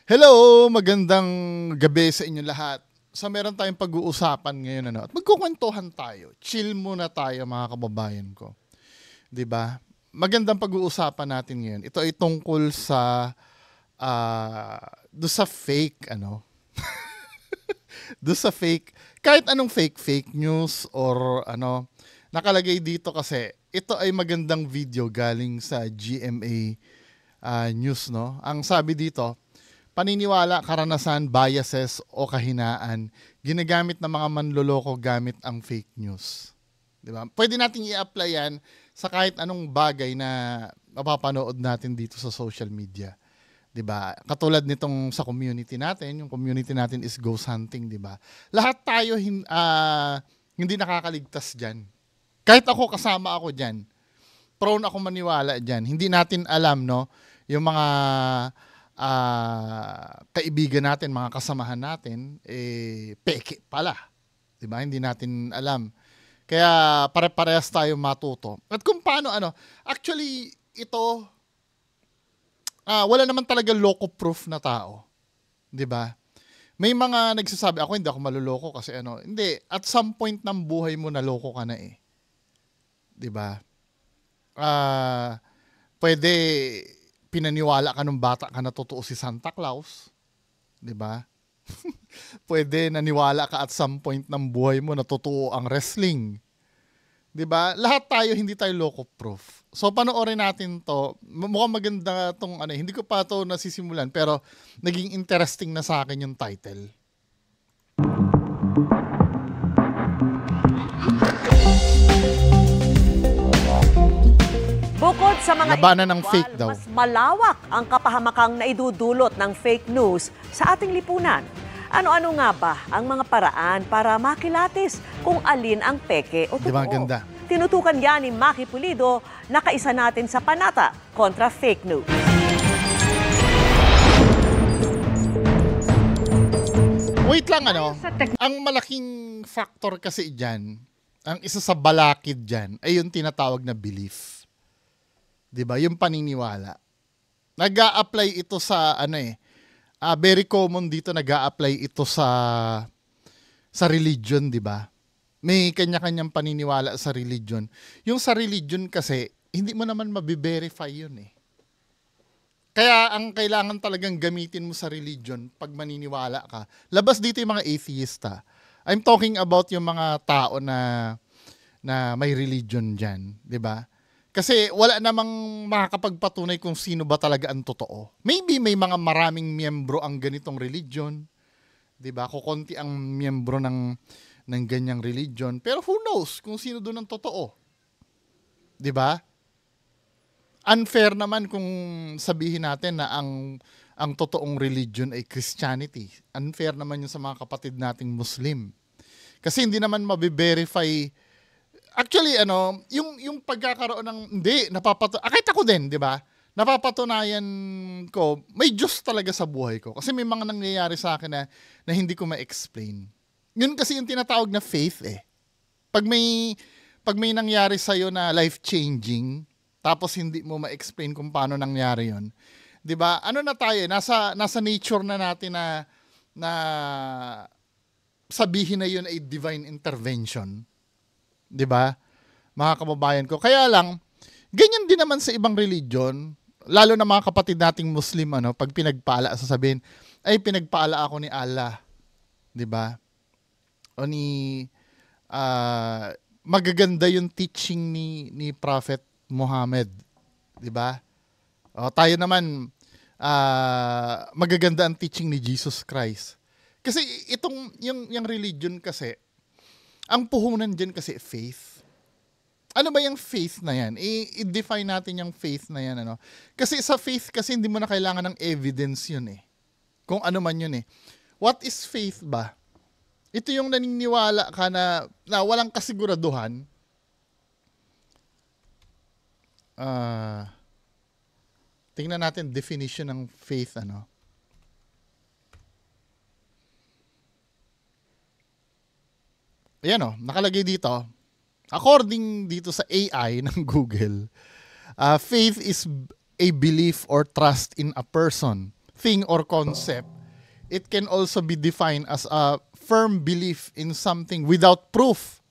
Hello! Magandang gabi sa inyo lahat. So meron tayong pag-uusapan ngayon at magkukwentuhan tayo. Chill muna tayo mga kababayan ko. 'Di ba? Magandang pag-uusapan natin ngayon. Ito ay tungkol sa do sa fake do sa fake kahit anong fake news or nakalagay dito kasi ito ay magandang video galing sa GMA News, no? Ang sabi dito, paniniwala, karanasan, biases o kahinaan ginagamit ng mga manloloko gamit ang fake news. 'Di ba? Pwede nating i-apply 'yan sa kahit anong bagay na mapapanood natin dito sa social media. 'Di ba? Katulad nitong sa community natin, yung community natin is ghost hunting, 'di ba? Lahat tayo hindi nakakaligtas diyan. Kahit ako, kasama ako diyan. Prone ako maniwala diyan. Hindi natin alam, no, yung mga kaibigan natin, mga kasamahan natin, peke pala. Diba? Hindi natin alam. Kaya pare-parehas tayo matuto. At kung paano, actually, ito, wala naman talaga loco-proof na tao. Diba? May mga nagsasabi, ako hindi ako maluloko kasi hindi, at some point ng buhay mo naloko ka na eh. Diba? Pwede pinaniwala ka nung bata ka na totoo si Santa Claus, 'di ba? Pwede naniwala ka at some point ng buhay mo na totoo ang wrestling. 'Di ba? Lahat tayo hindi tayo loco proof. So panoorin natin 'to. Mukhang maganda tong hindi ko pa 'to nasisimulan pero naging interesting na sa akin yung title. Bukod sa mga labanan ng fake daw, mas malawak ang kapahamakang naidudulot ng fake news sa ating lipunan. Ano-ano nga ba ang mga paraan para makilatis kung alin ang peke o totoo? Diba ganda? Tinutukan yan ni Maki Pulido, nakaisa natin sa Panata kontra Fake News. Wait lang, ang malaking factor kasi dyan, ang isa sa balakid dyan ay yung tinatawag na belief. 'Di ba? Yung paniniwala. Nag-a-apply ito sa very common dito, nag-a-apply ito sa religion, 'di ba? May kanya-kanyang paniniwala sa religion. Yung sa religion kasi hindi mo naman mabi-verify 'yun eh. Kaya ang kailangan talagang gamitin mo sa religion pag maniniwala ka. Labas dito yung mga atheista. I'm talking about yung mga tao na may religion diyan, 'di ba? Kasi wala namang makakapagpatunay kung sino ba talaga ang totoo. Maybe may mga maraming miyembro ang ganitong religion, 'di ba? Kukonti ang miyembro ng ganyang religion, pero who knows kung sino doon ang totoo. 'Di ba? Unfair naman kung sabihin natin na ang totoong religion ay Christianity. Unfair naman 'yun sa mga kapatid nating Muslim. Kasi hindi naman mabi-verify. Actually, yung pagkakaroon ng, kahit ako din, di ba? Napapatunayan ko, may Diyos talaga sa buhay ko. Kasi may mga nangyayari sa akin na hindi ko ma-explain. Yun kasi yung tinatawag na faith eh. Pag may nangyari sa'yo na life-changing, tapos hindi mo ma-explain kung paano nangyari yun, di ba? Ano na tayo, nasa nature na natin na sabihin na yun ay divine intervention. 'Di ba? Mga kababayan ko. Kaya lang, ganyan din naman sa ibang religion, lalo na mga kapatid nating Muslim, pag pinagpala, sasabihin, ay pinagpala ako ni Allah. 'Di ba? O magaganda yung teaching ni Prophet Muhammad. 'Di ba? O tayo naman, magaganda ang teaching ni Jesus Christ. Kasi itong yung religion kasi, ang puhunan dyan kasi faith. Ano ba yung faith na yan? I-define natin yung faith na yan. Kasi sa faith kasi hindi mo na kailangan ng evidence yun eh. Kung ano man yun eh. What is faith ba? Ito yung naniniwala ka na walang kasiguraduhan. Tingnan natin definition ng faith. Ayan nakalagay dito. According dito sa AI ng Google, faith is a belief or trust in a person, thing or concept, it can also be defined as a firm belief in something without proof.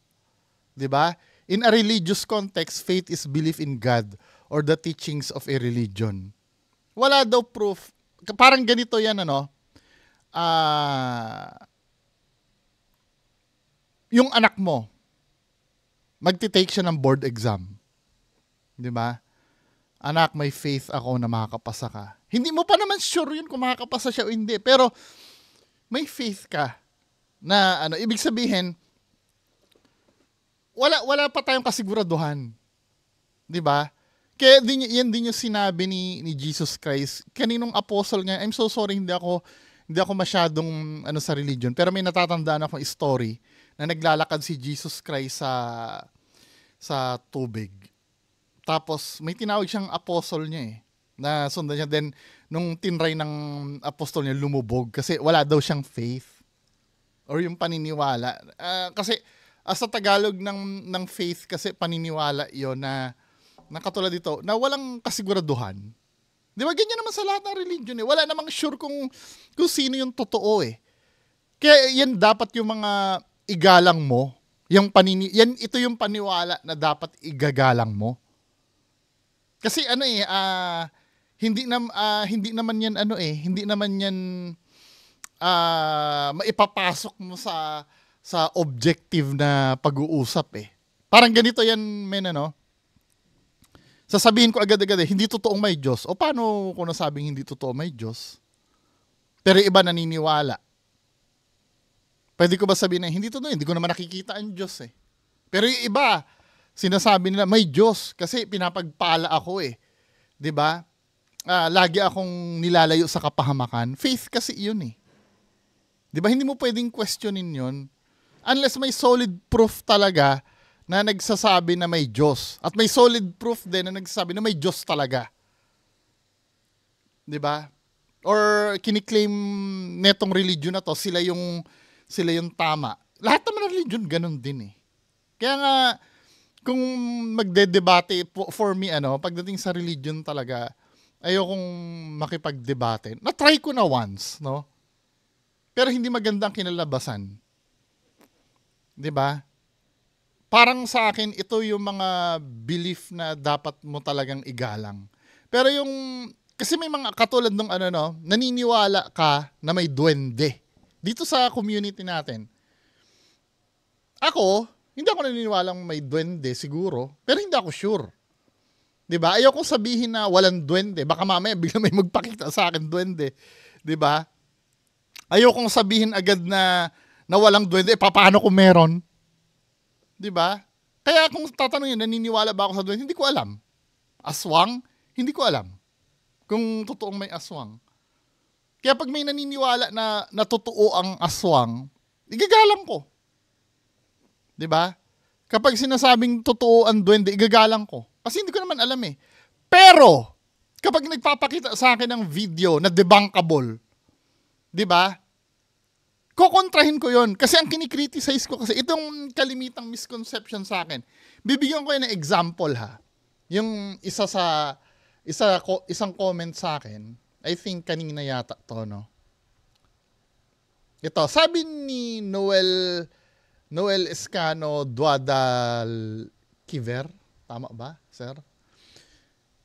'Di ba? In a religious context, faith is belief in God or the teachings of a religion. Wala daw proof. Parang ganito 'yan, ano? Yung anak mo, magti-take siya ng board exam. 'Di ba? Anak, may faith ako na makakapasa ka. Hindi mo pa naman sure yun kung makakapasa siya o hindi. Pero may faith ka na ibig sabihin, wala pa tayong kasiguraduhan. 'Di ba? Kaya yan din yung sinabi ni Jesus Christ. Kaninong apostle nga, I'm so sorry, hindi ako masyadong sa religion. Pero may natatandaan akong story na naglalakad si Jesus Christ sa tubig. Tapos, may tinawag siyang apostle niya na sundan niya. Then, nung tinry ng apostol niya, lumubog kasi wala daw siyang faith or yung paniniwala. Kasi, sa Tagalog ng faith kasi paniniwala yon na katulad dito, na walang kasiguraduhan. Di ba, ganyan naman sa lahat ng religion Wala namang sure kung sino yung totoo Kaya yan dapat yung mga igalang mo. Ito yung paniwala na dapat igagalang mo. Kasi hindi naman yan hindi naman yan maipapasok mo sa objective na pag-uusap Parang ganito yan, men, sasabihin ko agad-agad hindi totoong may Diyos. O paano kung nasabing hindi totoo may Diyos? Pero iba naniniwala. Pwede ko ba sabihin na hindi totoo? Hindi ko naman nakikita ang Diyos Pero yung iba, sinasabi nila, may Diyos kasi pinapagpala ako 'Di ba? Lagi akong nilalayo sa kapahamakan. Faith kasi 'yun 'Di ba? Hindi mo pwedeng questionin 'yun unless may solid proof talaga na nagsasabi na may Diyos. At may solid proof din na nagsasabi na may Diyos talaga. 'Di ba? Or kiniklaim netong religion na to, sila yung tama. Lahat naman ng religion ganun din Kaya nga kung magde-debate, for me, pagdating sa religion talaga, ayokong makipag-debate. Na-try ko na once, Pero hindi magandang kinalabasan. 'Di ba? Parang sa akin, ito yung mga belief na dapat mo talagang igalang. Pero kasi may mga katulad ng naniniwala ka na may duwende. Dito sa community natin. Hindi ako naniniwalang may duwende siguro, pero hindi ako sure. 'Di ba? Ayoko sabihin na walang duwende. Baka mamaya bigla may magpakita sa akin duwende. 'Di ba? Ayokong sabihin agad na walang duwende. Paano kung meron? 'Di ba? Kaya kung tatanungin, naniniwala ba ako sa duwende? Hindi ko alam. Aswang? Hindi ko alam. Kung totoong may aswang. Kaya pag may naniniwala na totoo ang aswang, igagalang ko. 'Di ba? Kapag sinasabing totoo ang duwende, igagalang ko. Kasi hindi ko naman alam Pero, kapag nagpapakita sa akin ng video na debunkable, 'di ba? Kokontrahin ko 'yon. Kasi ang kinikriticize ko kasi itong kalimitang misconception sa akin. Bibigyan ko ng example Yung isang comment sa akin, I think kanina yata to, Ito, sabi ni Noel Escano Duadal Kiver. Tama ba, sir?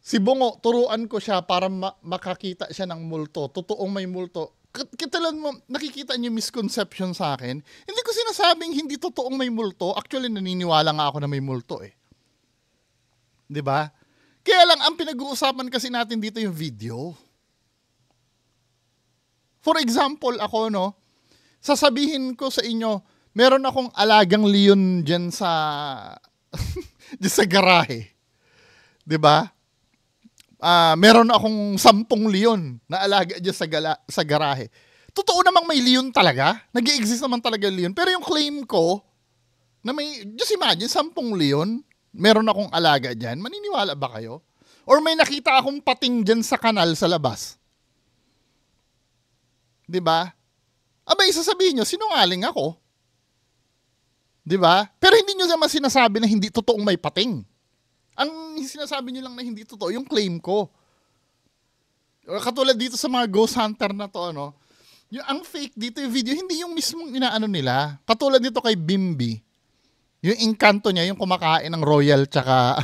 Si Bongo, turuan ko siya para makakita siya ng multo. Totoong may multo. Kitalan mo, nakikita niyo misconception sa akin. Hindi ko sinasabing hindi totoong may multo. Actually, naniniwala nga ako na may multo 'Di ba? Kaya lang, ang pinag-uusapan kasi natin dito yung video. For example, ako, sasabihin ko sa inyo, meron akong alagang leon dyan sa garahe. 'Di ba? Meron akong 10 leon na alaga dyan sa garahe. Totoo namang may leon talaga. Nag-i-exist naman talaga leon. Pero yung claim ko, na just imagine, 10 leon, meron akong alaga dyan. Maniniwala ba kayo? Or may nakita akong pating dyan sa kanal sa labas? 'Di ba? Abay, sasabihin nyo, sinungaling ako. 'Di ba? Pero hindi nyo naman sinasabi na hindi totoong may pating. Ang sinasabi nyo lang na hindi totoo, yung claim ko. Katulad dito sa mga ghost hunter na to, ano, yung ang fake dito yung video, hindi yung mismong inaano nila. Katulad nito kay Bimby. Yung engkanto niya, yung kumakain ng royal tsaka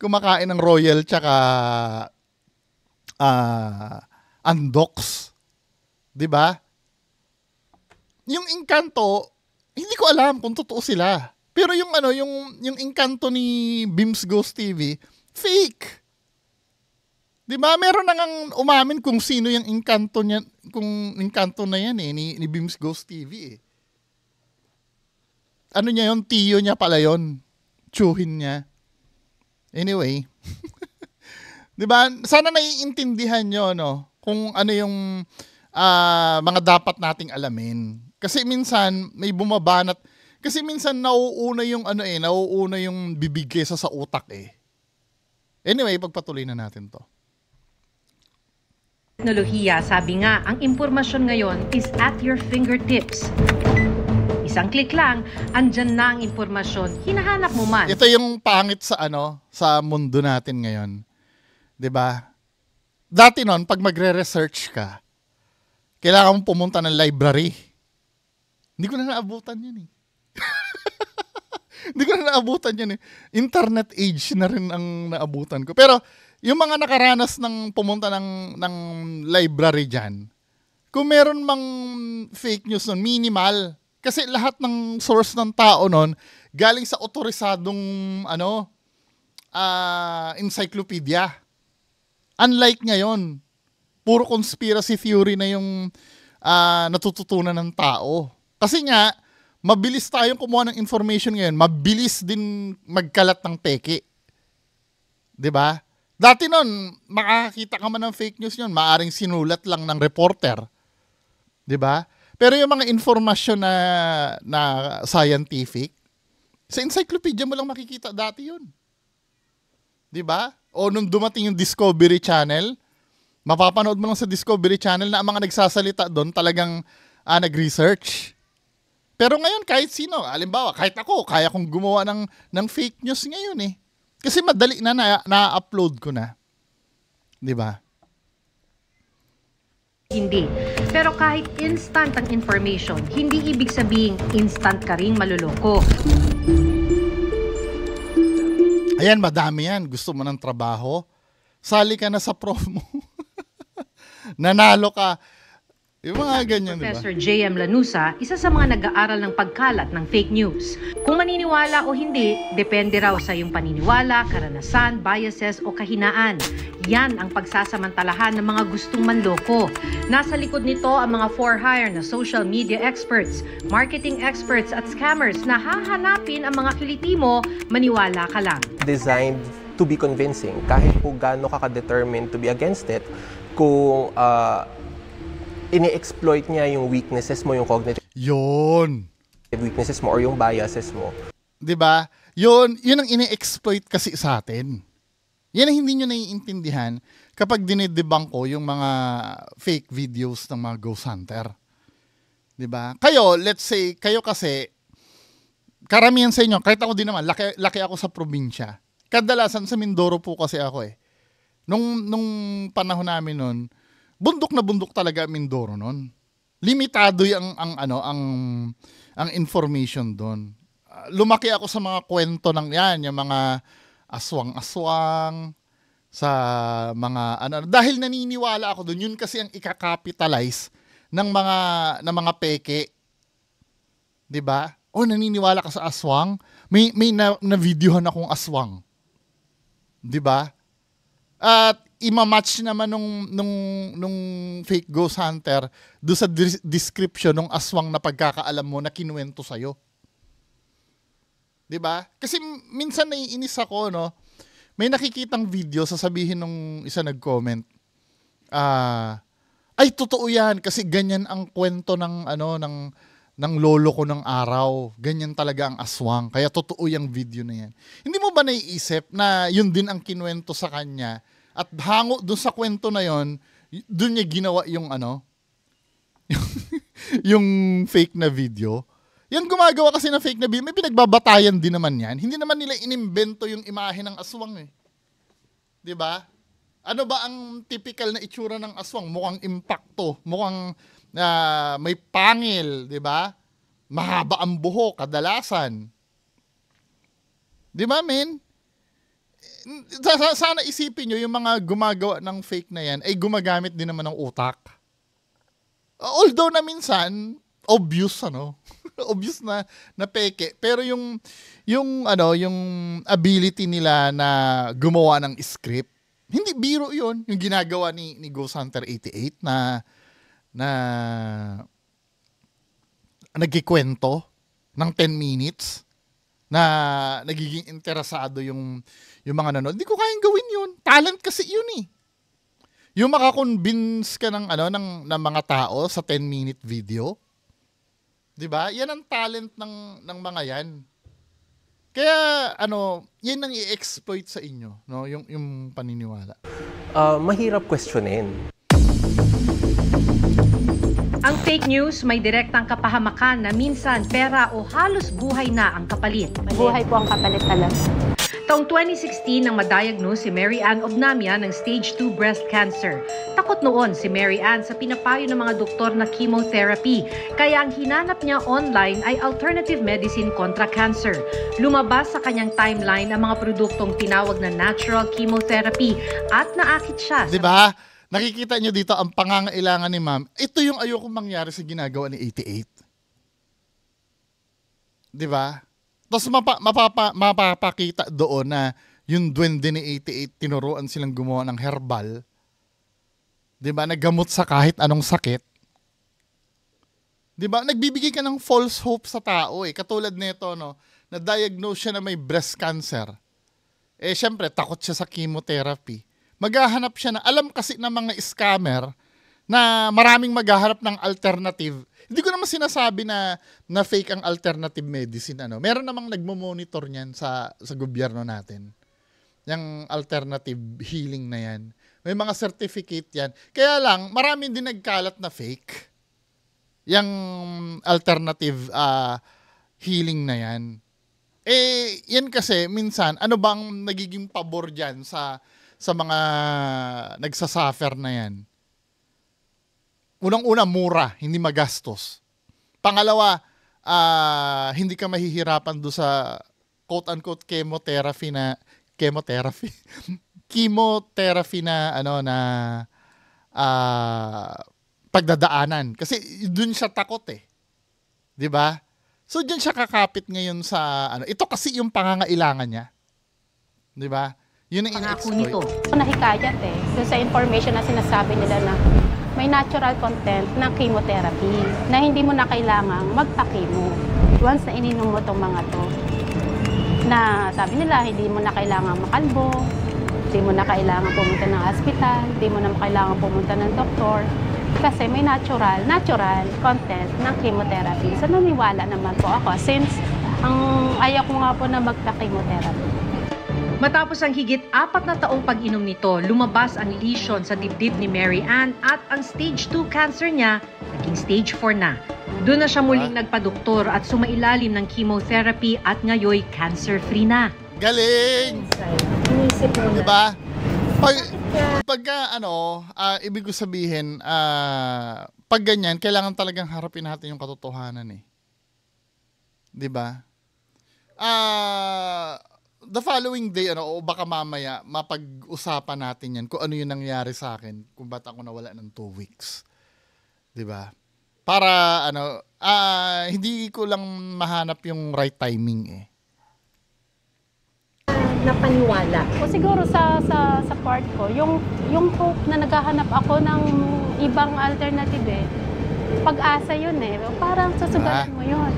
kumakain ng royal tsaka undox. 'Di ba? Yung engkanto, hindi ko alam kung totoo sila. Pero yung ano, yung engkanto ni Bims Ghost TV, fake. 'Di ba? Meron na ngang umamin kung sino yung engkanto niya, kung engkanto na yan ni Bims Ghost TV eh. Ano niya yon, tiyo niya pala yon. Tsuhin niya. Anyway, 'di ba? Sana naiintindihan niyo no kung ano yung mga dapat nating alamin. Kasi minsan may bumabanat, kasi minsan nauuna yung bibig kaysa sa utak eh. Anyway, pagpatuloy na natin 'to. Teknolohiya, sabi nga, ang impormasyon ngayon is at your fingertips. Isang click lang, andyan na ang impormasyon, hinahanap mo man. Ito yung pangit sa sa mundo natin ngayon. 'Di ba? Dati noon, pag magre-research ka, kailangan mong pumunta ng library. Hindi ko na naabutan 'yun eh. Hindi ko na naabutan 'yun eh. Internet age na rin ang naabutan ko. Pero yung mga nakaranas ng pumunta ng library diyan, kung meron mang fake news nun, minimal. Kasi lahat ng source ng tao nun galing sa otorisadong encyclopedia. Unlike ngayon, puro conspiracy theory na yung natututunan ng tao. Kasi nga, mabilis tayong kumuha ng information ngayon, mabilis din magkalat ng peke. 'Di ba? Dati nun, makakakita ka man ng fake news yun, maaring sinulat lang ng reporter. 'Di ba? Pero yung mga informasyon na scientific, sa encyclopedia mo lang makikita dati yun. 'Di ba? O nung dumating yung Discovery Channel, mapapanood mo lang sa Discovery Channel na ang mga nagsasalita doon talagang nag-research. Pero ngayon, kahit sino, halimbawa, kahit ako, kaya kong gumawa ng fake news ngayon eh. Kasi madali na-upload ko na. 'Di ba? Hindi. Pero kahit instant ang information, hindi ibig sabihing instant ka ring maluloko. Ayan, madami yan. Gusto mo ng trabaho? Sali ka na sa promo. Nanalo ka. Yung mga ganyan, di ba? Professor J.M. Lanusa, isa sa mga nag-aaral ng pagkalat ng fake news. Kung maniniwala o hindi, depende raw sa iyong paniniwala, karanasan, biases o kahinaan. Yan ang pagsasamantalahan ng mga gustong manloko. Nasa likod nito ang mga for-hire na social media experts, marketing experts at scammers na hahanapin ang mga kiliti mo, maniwala ka lang. Designed to be convincing, kahit po gaano ka ka-determined to be against it, kung ini-exploit niya yung weaknesses mo, yung cognitive weaknesses mo or yung biases mo. 'Di ba? Yun ang ini-exploit kasi sa atin. Yan ang hindi nyo naiintindihan kapag dinidebunk ko yung mga fake videos ng mga ghost hunter. 'Di ba? Kayo, let's say, kayo kasi, karamihan sa inyo, kahit ako din naman, laki ako sa probinsya. Kadalasan sa Mindoro po kasi ako eh. Nung panahon namin nun, bundok na bundok talaga Mindoro nun. Limitado ang information doon. Lumaki ako sa mga kwento ng yan, yung mga aswang-aswang, sa mga dahil naniniwala ako doon, yun kasi ang ikakapitalize ng mga peke. 'Di ba? O naniniwala ka sa aswang? May na-videohan akong aswang. 'Di ba? At ima-match naman nung fake ghost hunter do sa description ng aswang na pagkakaalam mo na kinuwento sa'yo. 'Di ba? Kasi minsan naiinis ako, no? May nakikitang video, sasabihin nung isa nag-comment, ay totoo 'yan kasi ganyan ang kwento ng lolo ko ng araw. Ganyan talaga ang aswang. Kaya totoo yung video na 'yan. Hindi mo ba naiisip na yun din ang kinuwento sa kanya? At hango doon sa kwento na yon, doon niya ginawa yung yung fake na video. Yan gumagawa kasi ng fake na video, may pinagbabatayan din naman yan. Hindi naman nila inimbento yung imahe ng aswang eh. 'Di ba? Ano ba ang typical na itsura ng aswang? Mukhang impacto, mukhang may pangil, di ba? Mahaba ang buhok, kadalasan. Di ba, men? Sana isipin nyo, yung mga gumagawa ng fake na yan, ay gumagamit din naman ng utak. Although na minsan, obvious, obvious na peke. Pero yung ability nila na gumawa ng script, hindi biro yun. Yung ginagawa ni Ghost Hunter 88 na nagkikwento ng 10 minutes na nagiging interesado yung mga nanonood. Hindi ko kayang gawin yun. Talent kasi yun eh. Yung makakonvince ka ng mga tao sa 10-minute video. 'Di ba? Yan ang talent ng mga yan. Kaya yan ang i-exploit sa inyo, no? Yung paniniwala. Mahirap questionin. Ang fake news may direktang kapahamakan na minsan pera o halos buhay na ang kapalit. Buhay po ang kapalit talaga. Taong 2016 nang madiagnose si Mary Ann Obnamia ng stage 2 breast cancer. Takot noon si Mary Ann sa pinapayo ng mga doktor na chemotherapy. Kaya ang hinanap niya online ay alternative medicine kontra cancer. Lumabas sa kanyang timeline ang mga produktong tinawag na natural chemotherapy at naakit siya. Diba? Nakikita nyo dito ang pangangailangan ni ma'am. Ito yung ayokong mangyari sa ginagawa ni 88. Diba? Tapos mapapakita doon na yung duwende ni 88, tinuruan silang gumawa ng herbal. Diba? Naggamot sa kahit anong sakit. Diba? Nagbibigay ka ng false hope sa tao eh. Katulad nito, na-diagnose siya na may breast cancer. Syempre, takot siya sa chemotherapy. Maghahanap siya alam kasi ng mga scammer na maraming maghahanap ng alternative. Hindi ko naman sinasabi na fake ang alternative medicine. Meron namang nagmo-monitor niyan sa gobyerno natin. Yung alternative healing na yan. May mga certificate yan. Kaya lang, marami din nagkalat na fake. Yung alternative healing na yan. Yan kasi, minsan, ano bang nagiging pabor dyan sa mga nagsasuffer na yan? Unang-una, mura, hindi magastos. Pangalawa, hindi ka mahihirapan do sa quote-unquote chemotherapy na pagdadaanan. Kasi dun siya takot eh. 'Di ba? So dyan siya kakapit ngayon sa ito kasi yung pangangailangan niya. 'Di ba? Yun ang Pangako nito. Nahikayat eh. Doon sa information na sinasabi nila na may natural content ng chemotherapy na hindi mo na kailangang magpa-chemo. Once na ininom mo itong mga to, na sabi nila hindi mo na kailangang makalbo, hindi mo na kailangan pumunta ng hospital, hindi mo na kailangan pumunta ng doktor, kasi may natural content ng chemotherapy. So naniwala naman po ako since ang ayaw ko nga po na magpa-chemotherapy. Matapos ang higit 4 na taong pag-inom nito, lumabas ang lesion sa dibdib ni Mary Ann at ang stage 2 cancer niya naging stage 4 na. Doon na siya muling nagpadoktor at sumailalim ng chemotherapy at ngayoy cancer-free na. Galing! Inisip mo na. Diba? Pagka ibig ko sabihin, pag ganyan, kailangan talagang harapin natin yung katotohanan eh. Diba? The following day, o baka mamaya, mapag-usapan natin yan kung ano yung nangyari sa akin, kung ba't ako nawala ng 2 weeks. Diba? Para, hindi ko lang mahanap yung right timing eh. Napaniwala. O siguro sa part ko, yung hope na naghahanap ako ng ibang alternative eh. Pag-asa yun eh. Parang susugalan mo yun.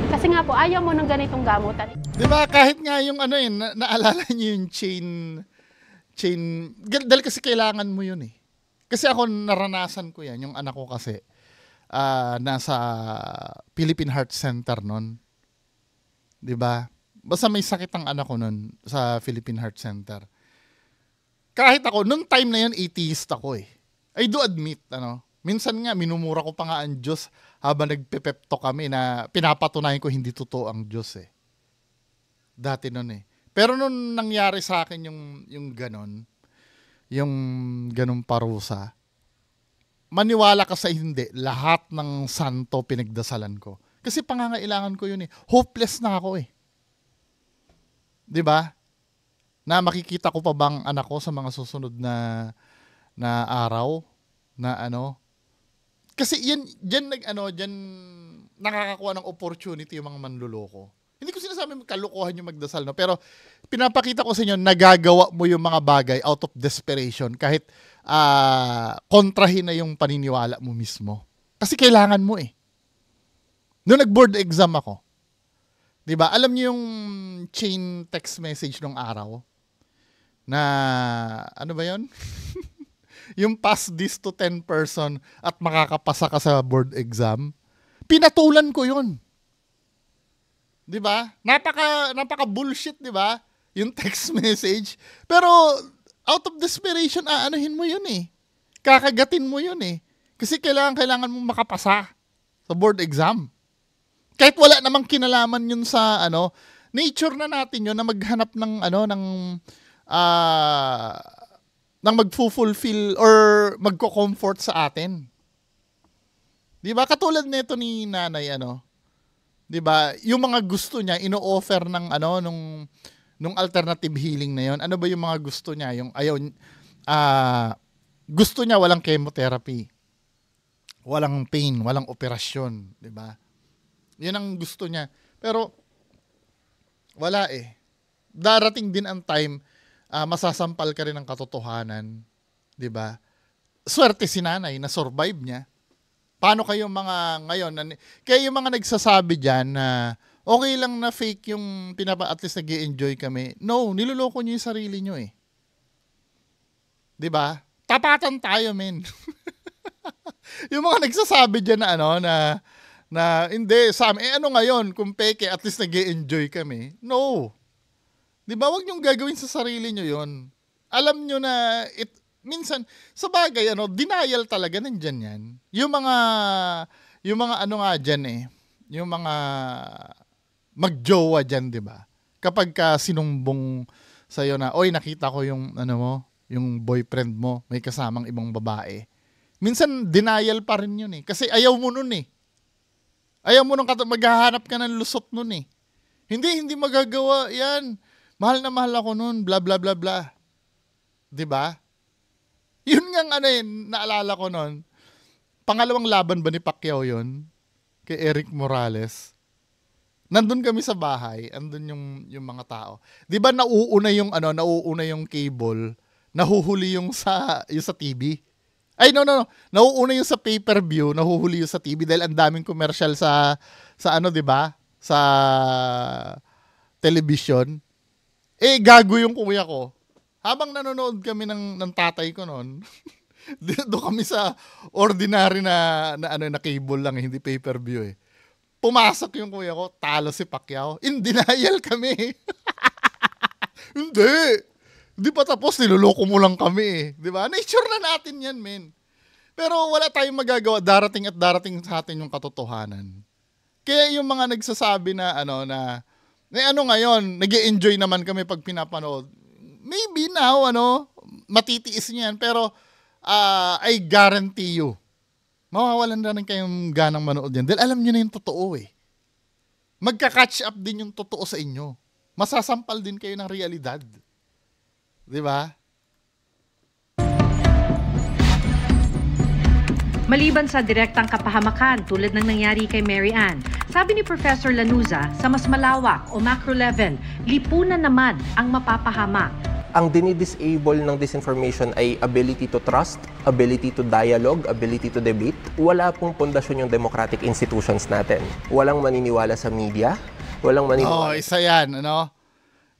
Kasi nga po, ayaw mo ng ganitong gamutan. Diba, kahit nga yung naalala niyo yung chain, dahil kasi kailangan mo yun eh. Kasi ako, naranasan ko yan. Yung anak ko kasi, nasa Philippine Heart Center nun. Diba? Basta may sakit ang anak ko nun sa Philippine Heart Center. Kahit ako, nung time na yun, atheist ako eh. I do admit, minsan nga, minumura ko pa nga ang Diyos habang nagpepepto kami na pinapatunayan ko hindi totoo ang Diyos eh. Dati nun eh. Pero nung nangyari sa akin yung ganon, yung ganung parusa, maniwala ka sa hindi, lahat ng santo pinagdasalan ko. Kasi pangangailangan ko yun eh. Hopeless na ako eh. 'Di ba? Na makikita ko pa bang anak ko sa mga susunod na araw na ano? Kasi yan diyan nakakakuha ng opportunity yung mga manluloko. Hindi ko sinasabi kalukuhan yung magdasal, no, pero pinapakita ko sa inyo nagagawa mo yung mga bagay out of desperation kahit kontrahin na yung paniniwala mo mismo. Kasi kailangan mo eh. Noong nag-board exam ako, 'di ba? Alam niyo yung chain text message nung araw na ano ba 'yon? Yung pass this to 10 person at makakapasa ka sa board exam. Pinatulan ko 'yon. 'Di ba? Napaka bullshit, 'di ba? Yung text message. Pero out of desperation, anuhin mo 'yun eh. Kakagatin mo 'yun eh. Kasi kailangan mo makapasa sa board exam. Kahit wala namang kinalaman 'yun sa nature na natin 'yun na maghanap ng ng magfulfill or magko-comfort sa atin. 'Di ba? Katulad nito ni nanay 'di ba? Yung mga gusto niya ino-offer ng nung alternative healing na 'yon. Ano ba yung mga gusto niya? Yung gusto niya walang chemotherapy. Walang pain, walang operasyon, 'di ba? 'Yun ang gusto niya. Pero wala eh. Darating din ang time masasampal ka rin ng katotohanan, 'di ba? Swerte si nanay na survive niya. Paano kayong mga ngayon? Kaya yung mga nagsasabi diyan na okay lang na fake yung at least nag-i-enjoy kami. No, niloloko niyo yung sarili niyo eh. 'Di ba? Tapatan tayo, men. Yung mga nagsasabi diyan na hindi sa amin, ano ngayon kung peke at least nag-i-enjoy kami. No. 'Di ba, wag niyong gagawin sa sarili niyo 'yon. Alam niyo na minsan sa bagay denial talaga nandiyan 'yan. Yung mga nga diyan eh, yung mga magjowa diyan, 'di ba? Kapag ka sinumbong sa iyo na, "Oy, nakita ko yung yung boyfriend mo may kasamang ibang babae." Minsan denial pa rin 'yun eh, kasi ayaw mo nun eh. Ayaw mo nung maghahanap ka ng lusot nun eh. Hindi magagawa 'yan. Mahal na mahal ako nun, bla bla bla bla. 'Di ba? Yun nga naalala ko nun. Pangalawang laban ba ni Pacquiao yun? Kay Eric Morales. Nandun kami sa bahay, andun yung mga tao. 'Di ba nauuna yung cable, nahuhuli yung sa TV. Ay no. Nauuna yung sa pay-per-view, nahuhuli yung sa TV dahil ang daming commercial sa 'di ba? Sa television. Gago yung kuya ko. Habang nanonood kami ng tatay ko noon, doon kami sa ordinary na cable lang, hindi pay-per-view eh. Pumasok yung kuya ko, talo si Pacquiao. In denial kami. Hindi pa tapos, niloloko mo lang kami eh. 'Di ba? Nature na natin yan, men. Pero wala tayong magagawa, darating sa atin yung katotohanan. Kaya yung mga nagsasabi na ngayon, nag-e-enjoy naman kami pag pinapanood. Maybe now, matitiis niyan. Pero, I guarantee you, mawawalan na rin kayong ganang manood yan. Dahil alam nyo na yung totoo eh. Magka-catch up din yung totoo sa inyo. Masasampal din kayo ng realidad. 'Di ba? Maliban sa direktang kapahamakan tulad ng nangyari kay Mary Ann, sabi ni Professor Lanuza, sa mas malawak o macro level, lipunan naman ang mapapahamak. Ang dinidisable ng disinformation ay ability to trust, ability to dialogue, ability to debate. Wala pong pundasyon yung democratic institutions natin. Walang maniniwala sa media, walang maniniwala. Isa yan,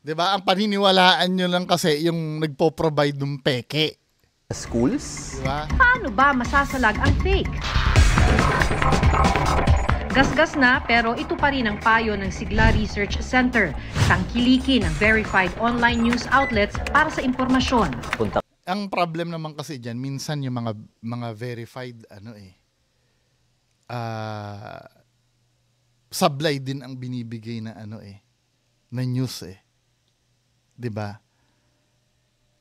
'Di ba? Ang paniniwalaan nyo lang kasi yung nagpo-provide ng peke. Schools. Diba? Paano ba masasalag ang fake? Gasgas na pero ito pa rin ang payo ng Sigla Research Center. Tangkilikin ang verified online news outlets para sa impormasyon. Ang problem naman kasi diyan, minsan yung mga verified sablay din ang binibigay na na news eh. 'Di ba?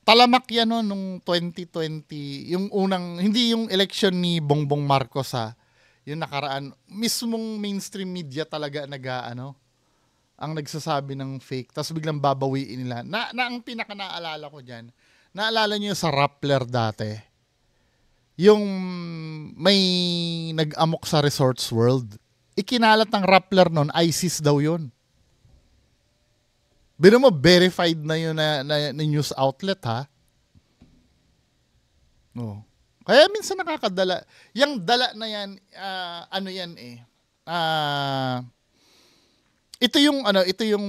talamak yan no, nung 2020, yung unang, hindi yung election ni Bongbong Marcos yung nakaraan, mismong mainstream media talaga ang nagsasabi ng fake, tapos biglang babawiin nila. Na ang pinaka naalala ko dyan, naalala niyo sa Rappler dati, yung may nag-amok sa Resorts World, ikinalat ng Rappler nun, ISIS daw yun. Bino mo, verified na yun na news outlet, ha? Oh. Kaya minsan nakakadala. Yang dala na yan, ito yung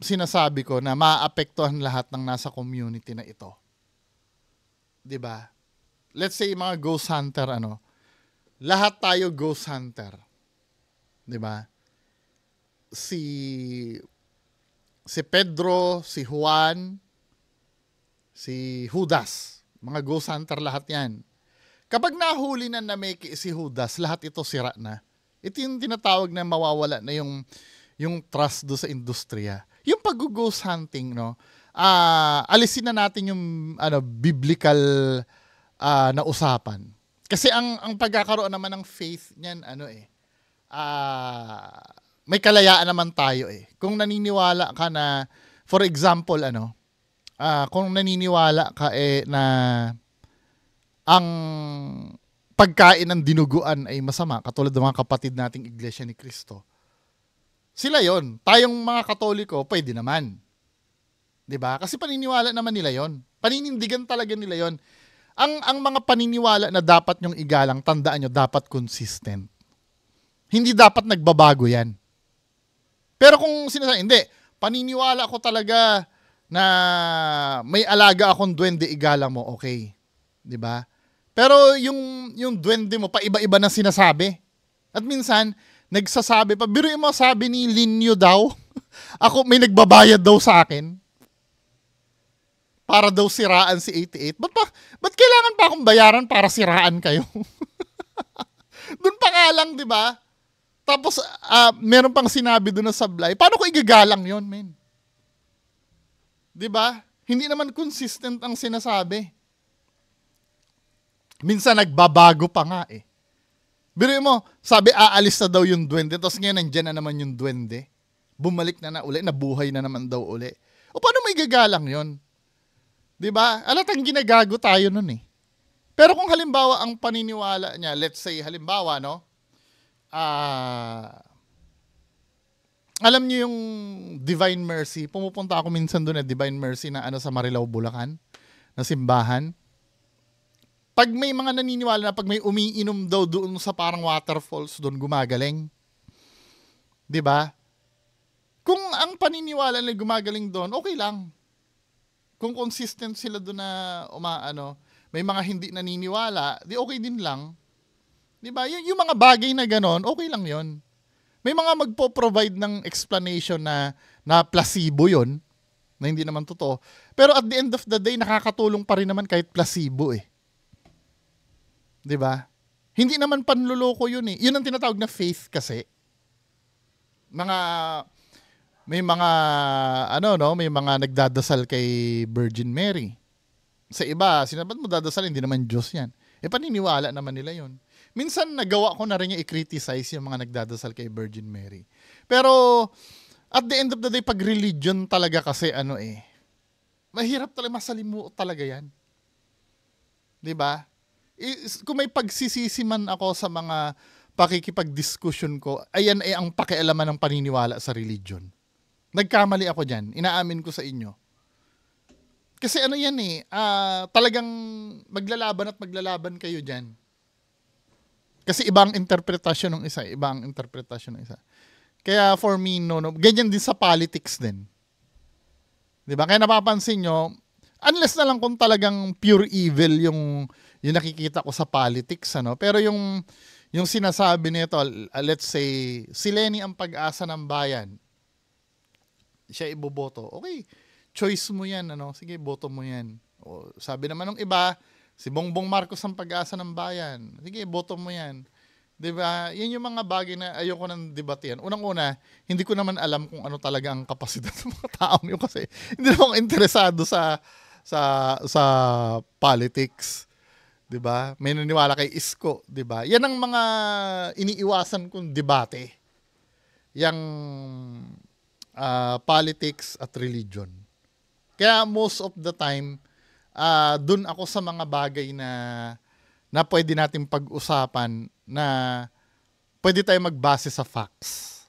sinasabi ko na maapektuhan lahat ng nasa community na ito. 'Di ba? Let's say mga ghost hunter, lahat tayo ghost hunter. 'Di ba? Si Pedro, si Juan, si Judas, mga ghost hunter lahat yan. Kapag nahuli na Meki si Judas, lahat ito sira na. Ito yung tinatawag na mawawala na yung trust do sa industriya. Yung pag-ghost hunting, alisin na natin yung biblical na usapan. Kasi ang pagkakaroon naman ng faith niyan, may kalayaan naman tayo eh. Kung naniniwala ka na, for example, kung naniniwala ka na ang pagkain ng dinuguan ay masama, katulad ng mga kapatid nating Iglesia ni Cristo, sila yon. Tayong mga Katoliko, pwede naman. 'Di ba? Kasi paniniwala naman nila yon. Paninindigan talaga nila yon. Ang mga paniniwala na dapat nyong igalang, tandaan nyo, dapat consistent. Hindi dapat nagbabago yan. Pero kung sinasabi, hindi, paniniwala ko talaga na may alaga akong duwende, igalang mo, okay. 'Di ba? Pero yung duwende mo, paiba-iba na sinasabi. At minsan, nagsasabi pa, biruin mo, sabi ni Linyo daw, ako, may nagbabayad daw sa akin para daw siraan si 88. Ba't kailangan pa akong bayaran para siraan kayo? Doon pa nga lang, 'di ba? Tapos, meron pang sinabi doon na sablay. Paano ko igagalang yon, men? 'Di ba? Hindi naman consistent ang sinasabi. Minsan nagbabago pa nga eh. Biruin mo, sabi aalis na daw yung duwende, tapos ngayon nandyan na naman yung duwende. Bumalik na uli, nabuhay na naman daw uli. O paano may gagalang yon? 'Di ba? Alatang ginagago tayo nun eh. Pero kung halimbawa ang paniniwala niya, let's say halimbawa, alam niyo yung Divine Mercy, pumupunta ako minsan doon Divine Mercy na sa Marilao, Bulacan, na simbahan. Pag may mga naniniwala na pag may umiinom daw doon sa parang waterfalls doon, gumagaling. 'Di ba? Kung ang paniniwala nila gumagaling doon, okay lang. Kung consistent sila doon na may mga hindi naniniwala, di okay din lang. 'Di ba? Yung mga bagay na ganon, okay lang 'yon. May mga magpo-provide ng explanation na placebo 'yon, na hindi naman totoo. Pero at the end of the day, nakakatulong pa rin naman kahit placebo eh. 'Di ba? Hindi naman panluloko 'yun eh. 'Yun ang tinatawag na faith kasi. May mga nagdadasal kay Virgin Mary. Sa iba, sinabat mo dadasal, hindi naman Diyos 'yan. Paniniwala naman nila 'yon. Minsan nagawa ko na rin yung i-criticize yung mga nagdadasal kay Virgin Mary. Pero at the end of the day, pag religion talaga kasi mahirap talaga, masalimuot talaga 'yan. 'Di ba? Kung may pagsisisi man ako sa mga pakikipag-discussion ko, ayan ay ang pakialaman ng paniniwala sa religion. Nagkamali ako diyan, inaamin ko sa inyo. Kasi yan talagang maglalaban kayo diyan. Kasi ibang interpretasyon ng isa, Kaya for me, ganyan din sa politics din. 'Di ba? Kaya napapansin nyo, unless na lang kung talagang pure evil yung nakikita ko sa politics, pero yung sinasabi nito, let's say, si Lenny ang pag-asa ng bayan, siya iboboto. Okay, choice mo yan, sige, boto mo yan. O, sabi naman ng iba, si Bongbong Marcos ang pag-asa ng bayan, sige, boto mo yan. Diba? Yan yung mga bagay na ayoko nang debatean. Unang-una, hindi ko naman alam kung ano talaga ang kapasidad ng mga taong yun kasi hindi naman ako interesado sa sa politics. 'Di ba? May naniniwala kay Isko, 'di ba? Yan ang mga iniiwasan kong debate. Yang politics at religion. Kaya most of the time, dun ako sa mga bagay na pwede natin pag-usapan na pwede tayo magbase sa facts.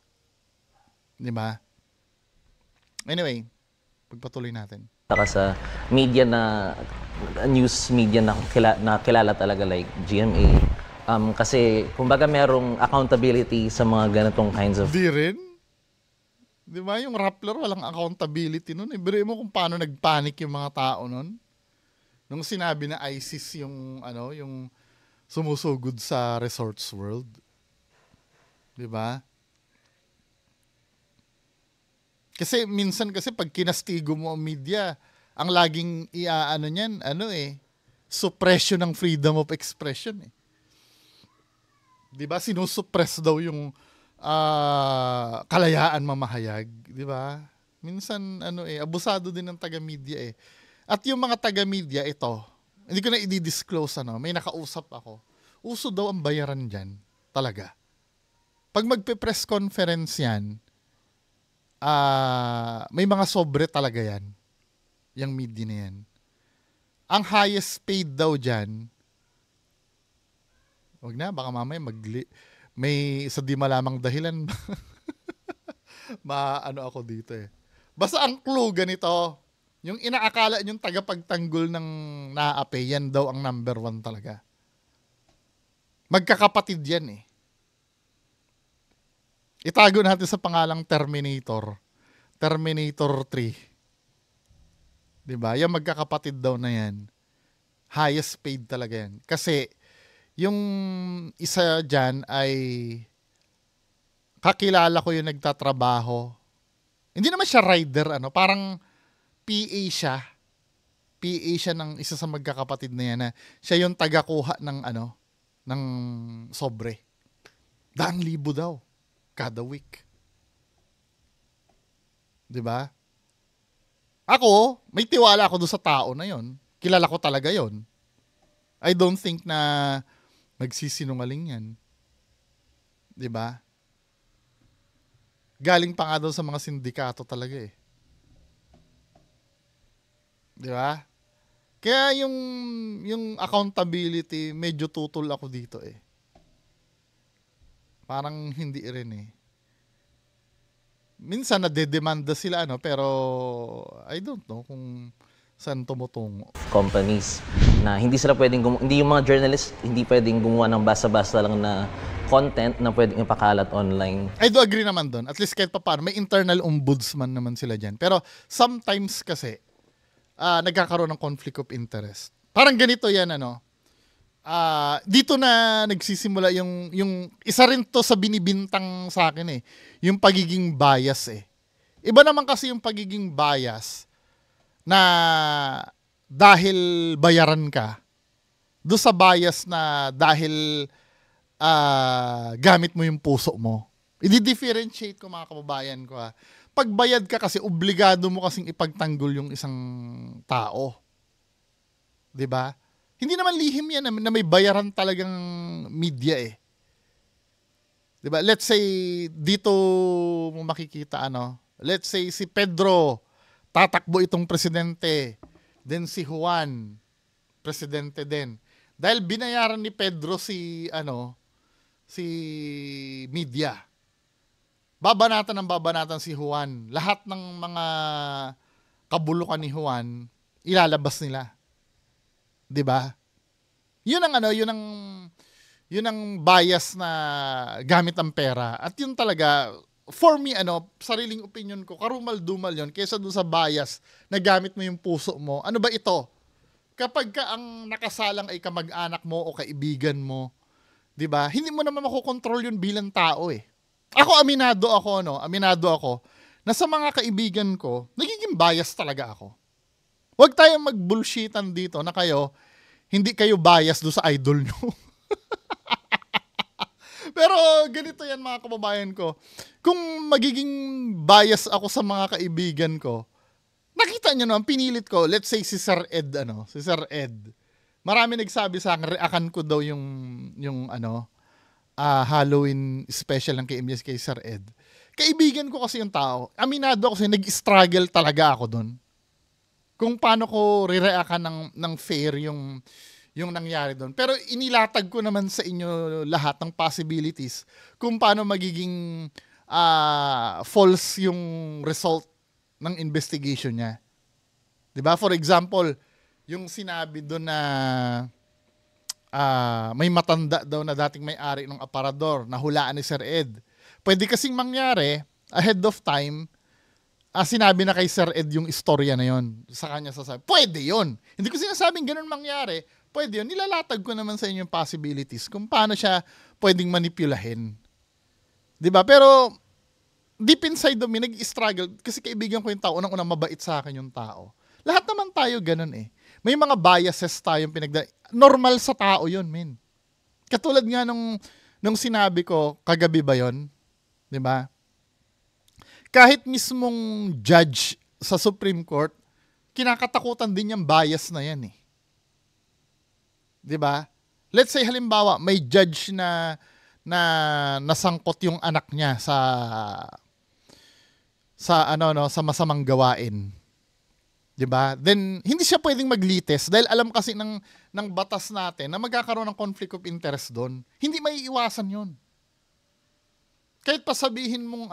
Di ba? Anyway, pagpatuloy natin. Saka sa media na news media na kilala talaga like GMA. Kasi kumbaga merong accountability sa mga ganitong kinds of... Di rin. Di ba? Yung Rappler walang accountability nun. Ibigay mo kung paano nagpanic yung mga tao nun. Nung sinabi na ISIS yung sumusugod sa Resorts World. Di ba? Kasi minsan pag kinastigo mo ang media, ang laging niyan, suppression ng freedom of expression eh. 'Di ba? Sinusuppress daw yung kalayaan mamahayag, 'di ba? Minsan abusado din ng taga-media eh. At yung mga taga-media ito, hindi ko na i-disclose may nakausap ako. Uso daw ang bayaran diyan, talaga. Pag magpe-press conference 'yan, may mga sobre talaga 'yan. Yang media na 'yan. Ang highest paid daw diyan, wag na, baka mamaya may sa di malamang dahilan ako dito eh. Basta ang clue ganito, yung inaakala yung tagapagtanggol ng NAAPE, yan daw ang number 1 talaga. Magkakapatid yan eh. Itago natin sa pangalang Terminator 3. Diba? Yung magkakapatid daw na yan, highest paid talaga yan. Kasi yung isa dyan ay kakilala ko yung nagtatrabaho. Hindi naman siya rider, parang PA siya. PA siya ng isa sa magkakapatid na yan. Siya yung tagakuha ng ng sobre. 2,000 daw kada week. 'Di ba? Ako, may tiwala ako doon sa tao na yon. Kilala ko talaga yon. I don't think na magsisinungaling yan. 'Di ba? Galing pa nga daw sa mga sindikato talaga eh. 'Di ba? Kaya yung accountability, medyo tutol ako dito eh. Parang hindi rin eh. Minsan nadedemanda sila pero I don't know kung saan tumutungo. Companies na hindi sila pwedeng hindi yung mga journalists hindi pwedeng gumawa ng basta-basta lang na content na pwedeng ipakalat online. I do agree naman doon. At least kahit pa paano, may internal ombudsman naman sila dyan. Pero sometimes kasi nagkakaroon ng conflict of interest. Parang ganito yan dito na nagsisimula yung isa rin to sa binibintang sa akin eh, yung pagiging bias eh. Iba naman kasi yung pagiging bias na dahil bayaran ka, do sa bias na dahil gamit mo yung puso mo. I-differentiate ko mga kababayan ko Pag bayad ka kasi, obligado mo kasing ipagtanggol yung isang tao. 'Di ba? Hindi naman lihim yan na may bayaran talagang media eh. 'Di ba? Let's say dito mo makikita let's say si Pedro tatakbo itong presidente, then si Juan presidente din. Dahil binayaran ni Pedro si media. Babanatan si Juan. Lahat ng mga kabulukan ni Juan ilalabas nila. 'Di ba? Yun ang bias na gamit ang pera. At yun talaga, for me sariling opinion ko, karumal-dumal yun kaysa doon sa bias na gamit mo yung puso mo. Ano ba ito? Kapag ang nakasalang ay kamag-anak mo o kaibigan mo, 'di ba? Hindi mo naman makokontrol yun bilang tao eh. Ako aminado ako na sa mga kaibigan ko, nagiging bias talaga ako. Huwag tayong mag-bullshitan dito na hindi kayo bias do sa idol nyo. Pero ganito yan mga kababayan ko. Kung magiging bias ako sa mga kaibigan ko, nakita niyo no, ang pinilit ko, let's say si Sir Ed, si Sir Ed. Marami nagsabi sa akin, reakan ko daw yung Halloween special ng KMS kay Sir Ed. Kaibigan ko kasi yung tao. Aminado ako kasi nag-struggle talaga ako doon. Kung paano ko re-reactan ng fair yung nangyari doon. Pero inilatag ko naman sa inyo lahat ng possibilities kung paano magiging false yung result ng investigation niya. 'Di ba? For example, yung sinabi doon na may matanda daw na dating may-ari ng aparador na hulaan ni Sir Ed. Pwede kasing mangyari ahead of time, sinabi na kay Sir Ed yung istorya na yon. Sa kanya sasabi. Pwede yon. Hindi ko sinasabing ganun mangyari. Pwede yun. Nilalatag ko naman sa inyo yung possibilities kung paano siya pwedeng manipulahin. 'Di ba? Pero deep inside of me, nag-struggle kasi kaibigan ko yung tao. Unang-unang mabait sa akin yung tao. Lahat naman tayo ganun eh. May mga biases tayong normal sa tao yun, men. Katulad nga nung sinabi ko, kagabi ba yun? 'Di ba? Kahit mismong judge sa Supreme Court, kinakatakutan din yung bias na yan eh. 'Di ba? Let's say halimbawa may judge na nasangkot yung anak niya sa masamang gawain. 'Di ba? Then hindi siya pwedeng maglitis dahil alam kasi ng batas natin na magkakaroon ng conflict of interest doon. Hindi maiiwasan 'yon. Kahit pa sabihin mong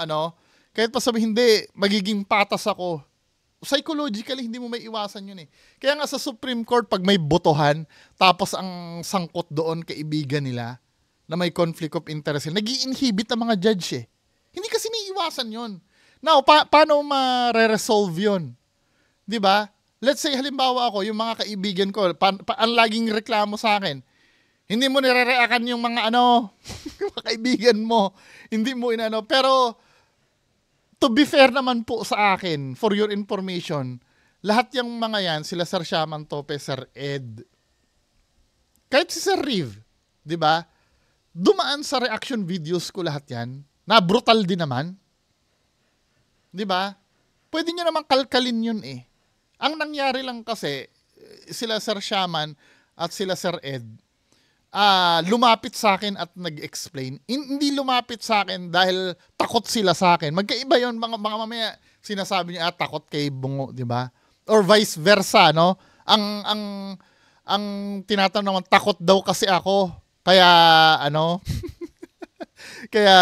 hindi magiging patas ako. Psychologically hindi mo maiiwasan 'yun eh. Kaya nga sa Supreme Court pag may botohan tapos ang sangkot doon kaibigan nila na may conflict of interest, nag-i-inhibit ang mga judge eh. Hindi kasi naiiwasan 'yon. Now, paano ma-resolve 'yon? 'Di ba? Let's say halimbawa ako, yung mga kaibigan ko, ang laging reklamo sa akin, hindi mo nire-reactan yung mga mga kaibigan mo. Hindi mo pero to be fair naman po sa akin, for your information, lahat yung mga yan, sila Sir Shaman Tope, Sir Ed, kahit si Sir Riv, 'di ba? Dumaan sa reaction videos ko lahat yan, na brutal din naman. 'Di ba? Pwede nyo naman kalkalin yun eh. Ang nangyari lang kasi, sila Sir Shaman at sila Sir Ed, lumapit sa akin at nag-explain. Hindi lumapit sa akin dahil takot sila sa akin. Magkaiba yun, mga mamaya sinasabi niya, takot kay Bungo, di ba? Or vice versa, no? Ang tinatanong naman, takot daw kasi ako. Kaya, kaya,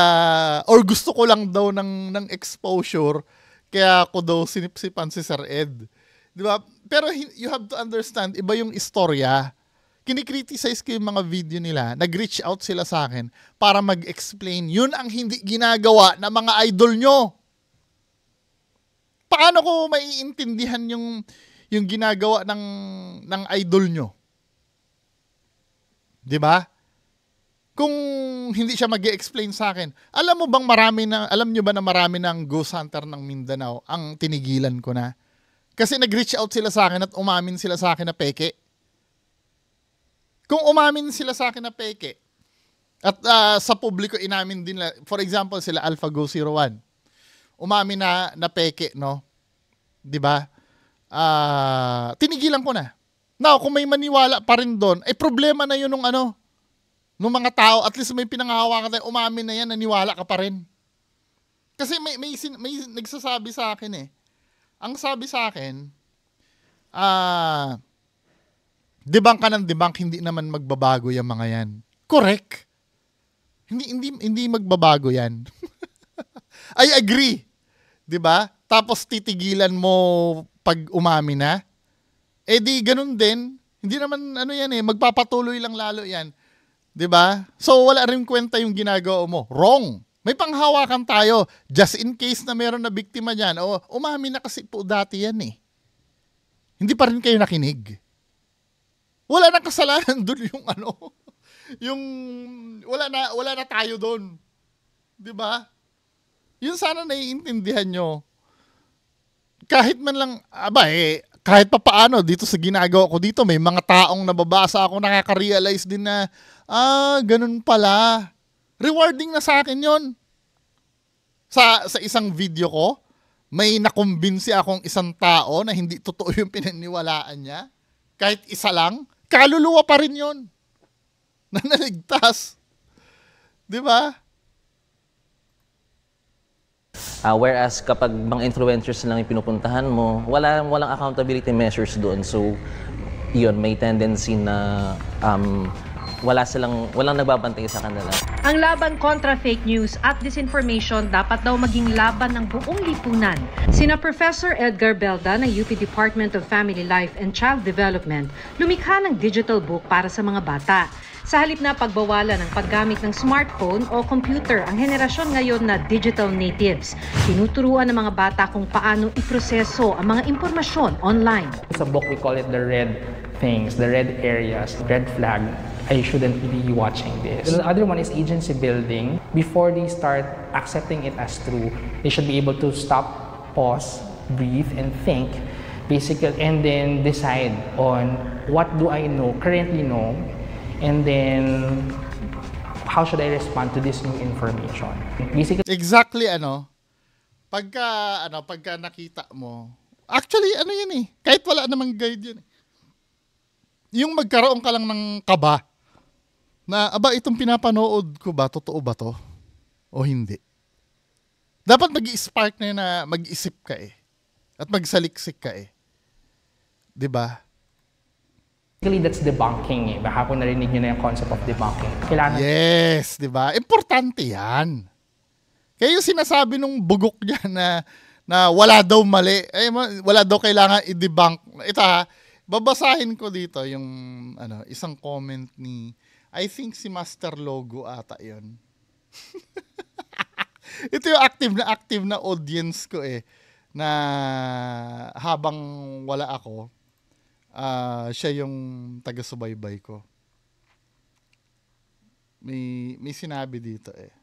or gusto ko lang daw ng exposure, kaya ako daw sinipsipan si Sir Ed. Di ba? Pero you have to understand, iba yung istorya. Kinikriticize ko yung mga video nila, nag-reach out sila sa akin para mag-explain. Yun ang hindi ginagawa ng mga idol nyo. Paano ko maiintindihan yung ginagawa ng idol nyo? 'Di ba? Kung hindi siya mag-explain sa akin, alam nyo ba na marami ng ghost hunter ng Mindanao ang tinigilan ko na? Kasi nag-reach out sila sa akin at umamin sila sa akin na peke. Kung umamin sila sa akin na peke, at sa publiko inamin din, for example, sila AlphaGo 01, umamin na peke, no? 'Di ba? Tinigilan ko na. Now, kung may maniwala pa rin doon, problema na 'yun nung mga tao, at least may pinanghahawakan tayo, umamin na 'yan, naniwala ka pa rin. Kasi may nagsasabi sa akin eh. Ang sabi sa akin, debunk ka ng debunk, hindi naman magbabago yung mga yan. Correct. Hindi magbabago yan. I agree. 'Di ba? Tapos titigilan mo pag umami na. Di ganun din. Hindi naman yan magpapatuloy lang lalo yan. 'Di ba? So wala rin kwenta yung ginagawa mo. Wrong. May panghawakan tayo just in case na meron na biktima diyan. Umami na kasi po dati yan eh. Hindi pa rin kayo nakinig. Wala nang kasalanan doon yung wala na tayo doon. 'Di ba? Yun sana naiintindihan nyo. Kahit man lang, kahit pa paano dito sa ginagawa ko dito, may mga taong nababasa ako, nakaka-realize din na, ganun pala. Rewarding na sa akin yon. Sa isang video ko, may nakumbinsi akong isang tao na hindi totoo yung pinaniwalaan niya, kahit isa lang, kaluluwa pa rin yun na naligtas. Di ba? Whereas kapag mga influencers lang yung pinupuntahan mo, walang accountability measures doon. So, yun, may tendency na walang nagbabantay sa kanila. Ang laban kontra fake news at disinformation dapat daw maging laban ng buong lipunan. Sina Professor Edgar Belda ng UP Department of Family Life and Child Development lumikha ng digital book para sa mga bata. Sa halip na pagbawalan ng paggamit ng smartphone o computer ang henerasyon ngayon na digital natives, tinuturuan ng mga bata kung paano iproseso ang mga impormasyon online. Sa book, we call it the red things, the red areas, red flag. I shouldn't be watching this. The other one is agency building. Before they start accepting it as true, they should be able to stop, pause, breathe, and think, basically, and then decide on what do I know, currently know, and then how should I respond to this new information. Basically, Exactly, pagka nakita mo, actually, yun eh, kahit wala namang guide yun eh. Yung magkaroon ka lang ng kaba, na, itong pinapanood ko ba, totoo ba to? O hindi? Dapat mag-i-spark na yun na mag-isip ka eh. At magsaliksik ka eh. Diba? that's debunking eh. Baka po narinig nyo na yung concept of debunking. Kailangan Yes, diba? Importante yan. Kaya yung sinasabi nung bugok niya na wala daw mali, wala daw kailangan i-debunk. Ito ha, babasahin ko dito yung isang comment ni, I think si Master Logo ata yun. Ito yung active na audience ko eh, na habang wala ako, siya yung taga-subaybay ko. May sinabi dito eh.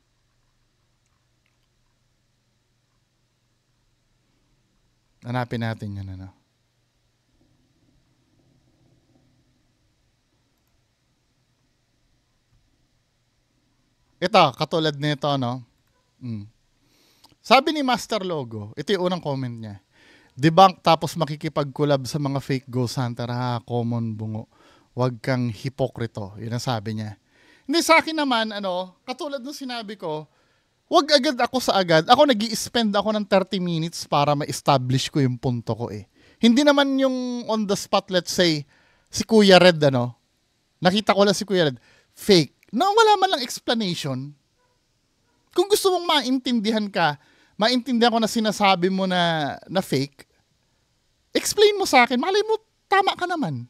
Hanapin natin yun, Ito, katulad nito, Sabi ni Master Logo, ito yung unang comment niya. Debunk tapos makikipag-collab sa mga fake ghost hunter, common bungo. Huwag kang hipokrito. Yun ang sabi niya. Hindi, sa akin naman, katulad ng sinabi ko, huwag agad ako sa agad. Ako nag-i-spend ako ng 30 minutes para ma-establish ko yung punto ko eh. Hindi naman yung on the spot, let's say, si Kuya Red, nakita ko lang si Kuya Red, fake. Na wala man lang explanation. Kung gusto mong maintindihan ko na sinasabi mo na fake, explain mo sa akin, malay mo, tama ka naman.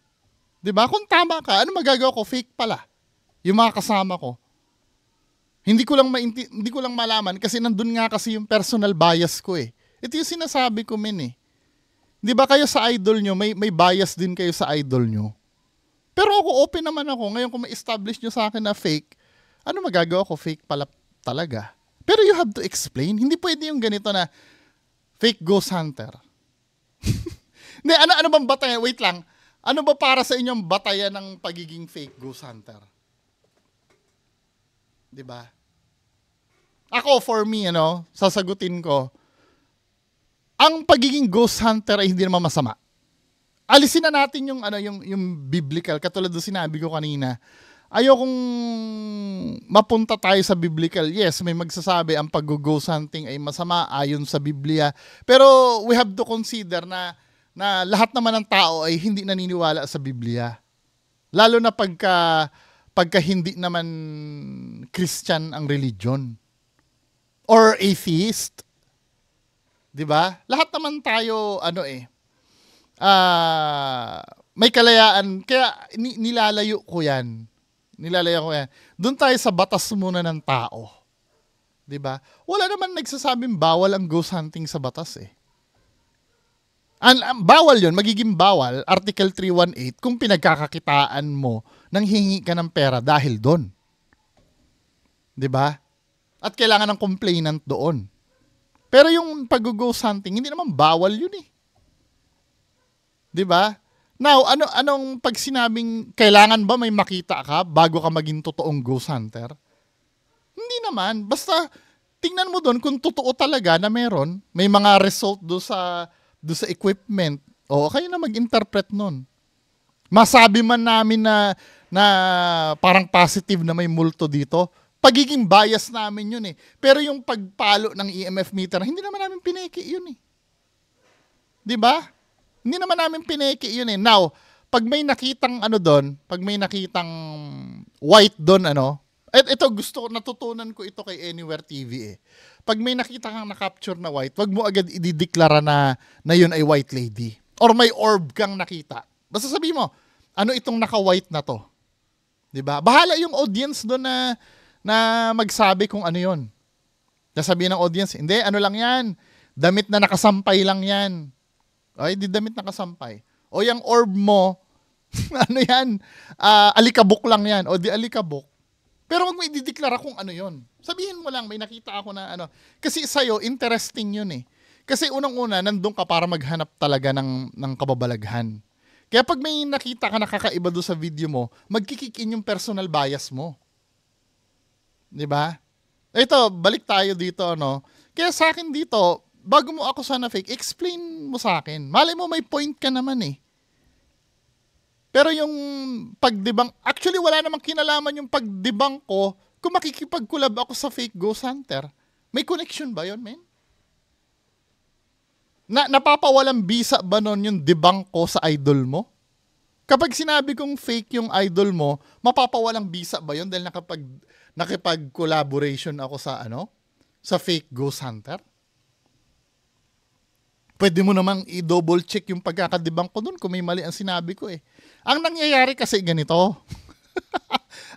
Diba? Kung tama ka, ano magagawa ko? Fake pala. Yung mga kasama ko. Hindi ko lang malaman kasi nandun nga kasi yung personal bias ko eh. Ito yung sinasabi ko, eh. Di ba kayo sa idol nyo, may bias din kayo sa idol nyo. Pero ako, open naman ako. Ngayon kung ma-establish nyo sa akin na fake, ano magagawa ko? Fake pala talaga. Pero you have to explain. Hindi pwede yung ganito na fake ghost hunter. Hindi, ano bang batayan? Wait lang. Ano ba para sa inyong batayan ng pagiging fake ghost hunter? Di ba? Ako, for me, sasagutin ko, ang pagiging ghost hunter ay hindi naman masama. Alisin na natin yung biblical, katulad ng sinabi ko kanina. Ayokong mapunta tayo sa biblical. Yes, may magsasabi ang pag-ghost hunting ay masama ayon sa Biblia. Pero we have to consider na lahat naman ng tao ay hindi naniniwala sa Biblia. Lalo na pagka hindi naman Christian ang religion. Or atheist. 'Di ba? Lahat naman tayo may kalayaan. Kaya nilalayo ko yan. Doon tayo sa batas muna ng tao. 'Di ba? Wala naman nagsasabing bawal ang ghost hunting sa batas eh. Bawal yun, magiging bawal, Article 318, kung pinagkakakitaan mo nang hingi ka ng pera dahil doon. 'Di ba? At kailangan ng complainant doon. Pero yung pag-ghost hunting, hindi naman bawal yun eh. 'Di ba? Now, anong pag sinabing kailangan ba may makita ka bago ka maging totoong ghost hunter? Hindi naman. Basta tingnan mo doon kung totoo talaga na may mga result do sa equipment. O, kayo na mag-interpret nun. Masabi man namin na parang positive na may multo dito, pagiging bias namin yun eh. Pero yung pagpalo ng EMF meter, hindi naman namin pineki yun eh. Di ba? Hindi naman namin pineki yun eh. Now, pag may nakitang pag may nakitang white doon, ito natutunan ko ito kay Anywhere TV eh. Pag may nakita kang na-capture na white, wag mo agad idideklara na yun ay white lady. Or may orb kang nakita. Basta sabi mo, ano itong naka-white na to? Diba? Bahala yung audience doon na magsabi kung ano yun. Nasabihin ng audience, hindi, ano lang yan. Damit na nakasampay lang yan. Ay, di damit nakasampay. O yung orb mo, ano yan? Alikabok lang yan. O di alikabok. Pero huwag mo idideklara kung ano yon. Sabihin mo lang, may nakita ako na Kasi sa'yo, interesting yun eh. Kasi unang-una, nandun ka para maghanap talaga ng kababalaghan. Kaya pag may nakita ka nakakaiba doon sa video mo, magkikick-in yung personal bias mo. Diba? Ito, balik tayo dito, Kaya sa akin dito, bago mo ako sana fake, explain mo sa akin. Malay mo, may point ka naman eh. Pero yung pagdibang, actually wala namang kinalaman yung pagdibang ko kung makikipag-collab ako sa fake ghost hunter. May connection ba yun, men? Napapawalang bisa ba nun yung dibang ko sa idol mo? Kapag sinabi kong fake yung idol mo, mapapawalang bisa ba yun dahil nakipag-collaboration ako sa sa fake ghost hunter? Pwede mo namang i-double check yung pagkakadibang ko dun kung may mali ang sinabi ko eh. Ang nangyayari kasi ganito.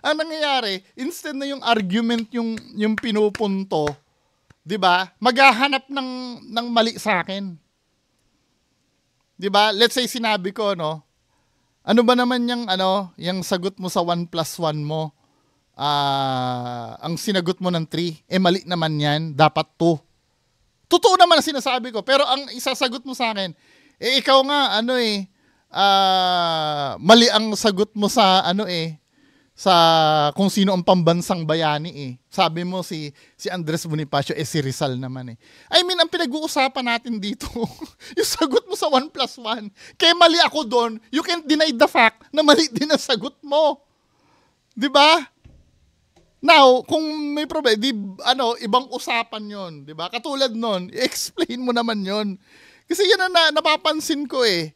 Ang nangyayari, instead na yung argument yung pinupunto, 'di ba? Maghahanap ng mali sa akin. 'Di ba? Let's say sinabi ko, ano ba naman yung sagot mo sa 1+1 mo? Ang sinagot mo ng 3, mali naman 'yan, dapat 2. Totoo naman ang sinasabi ko, pero ang isasagot mo sa akin, ikaw nga, mali ang sagot mo sa, sa kung sino ang pambansang bayani eh. Sabi mo si Andres Bonifacio, si Rizal naman eh. I mean, ang pinag-uusapan natin dito, yung sagot mo sa 1+1, kaya mali ako doon, you can't deny the fact na mali din ang sagot mo. Diba? Now, kung may problema, ibang usapan yon, di ba? Katulad nun, i-explain mo naman yon. Kasi yan ang napapansin ko eh.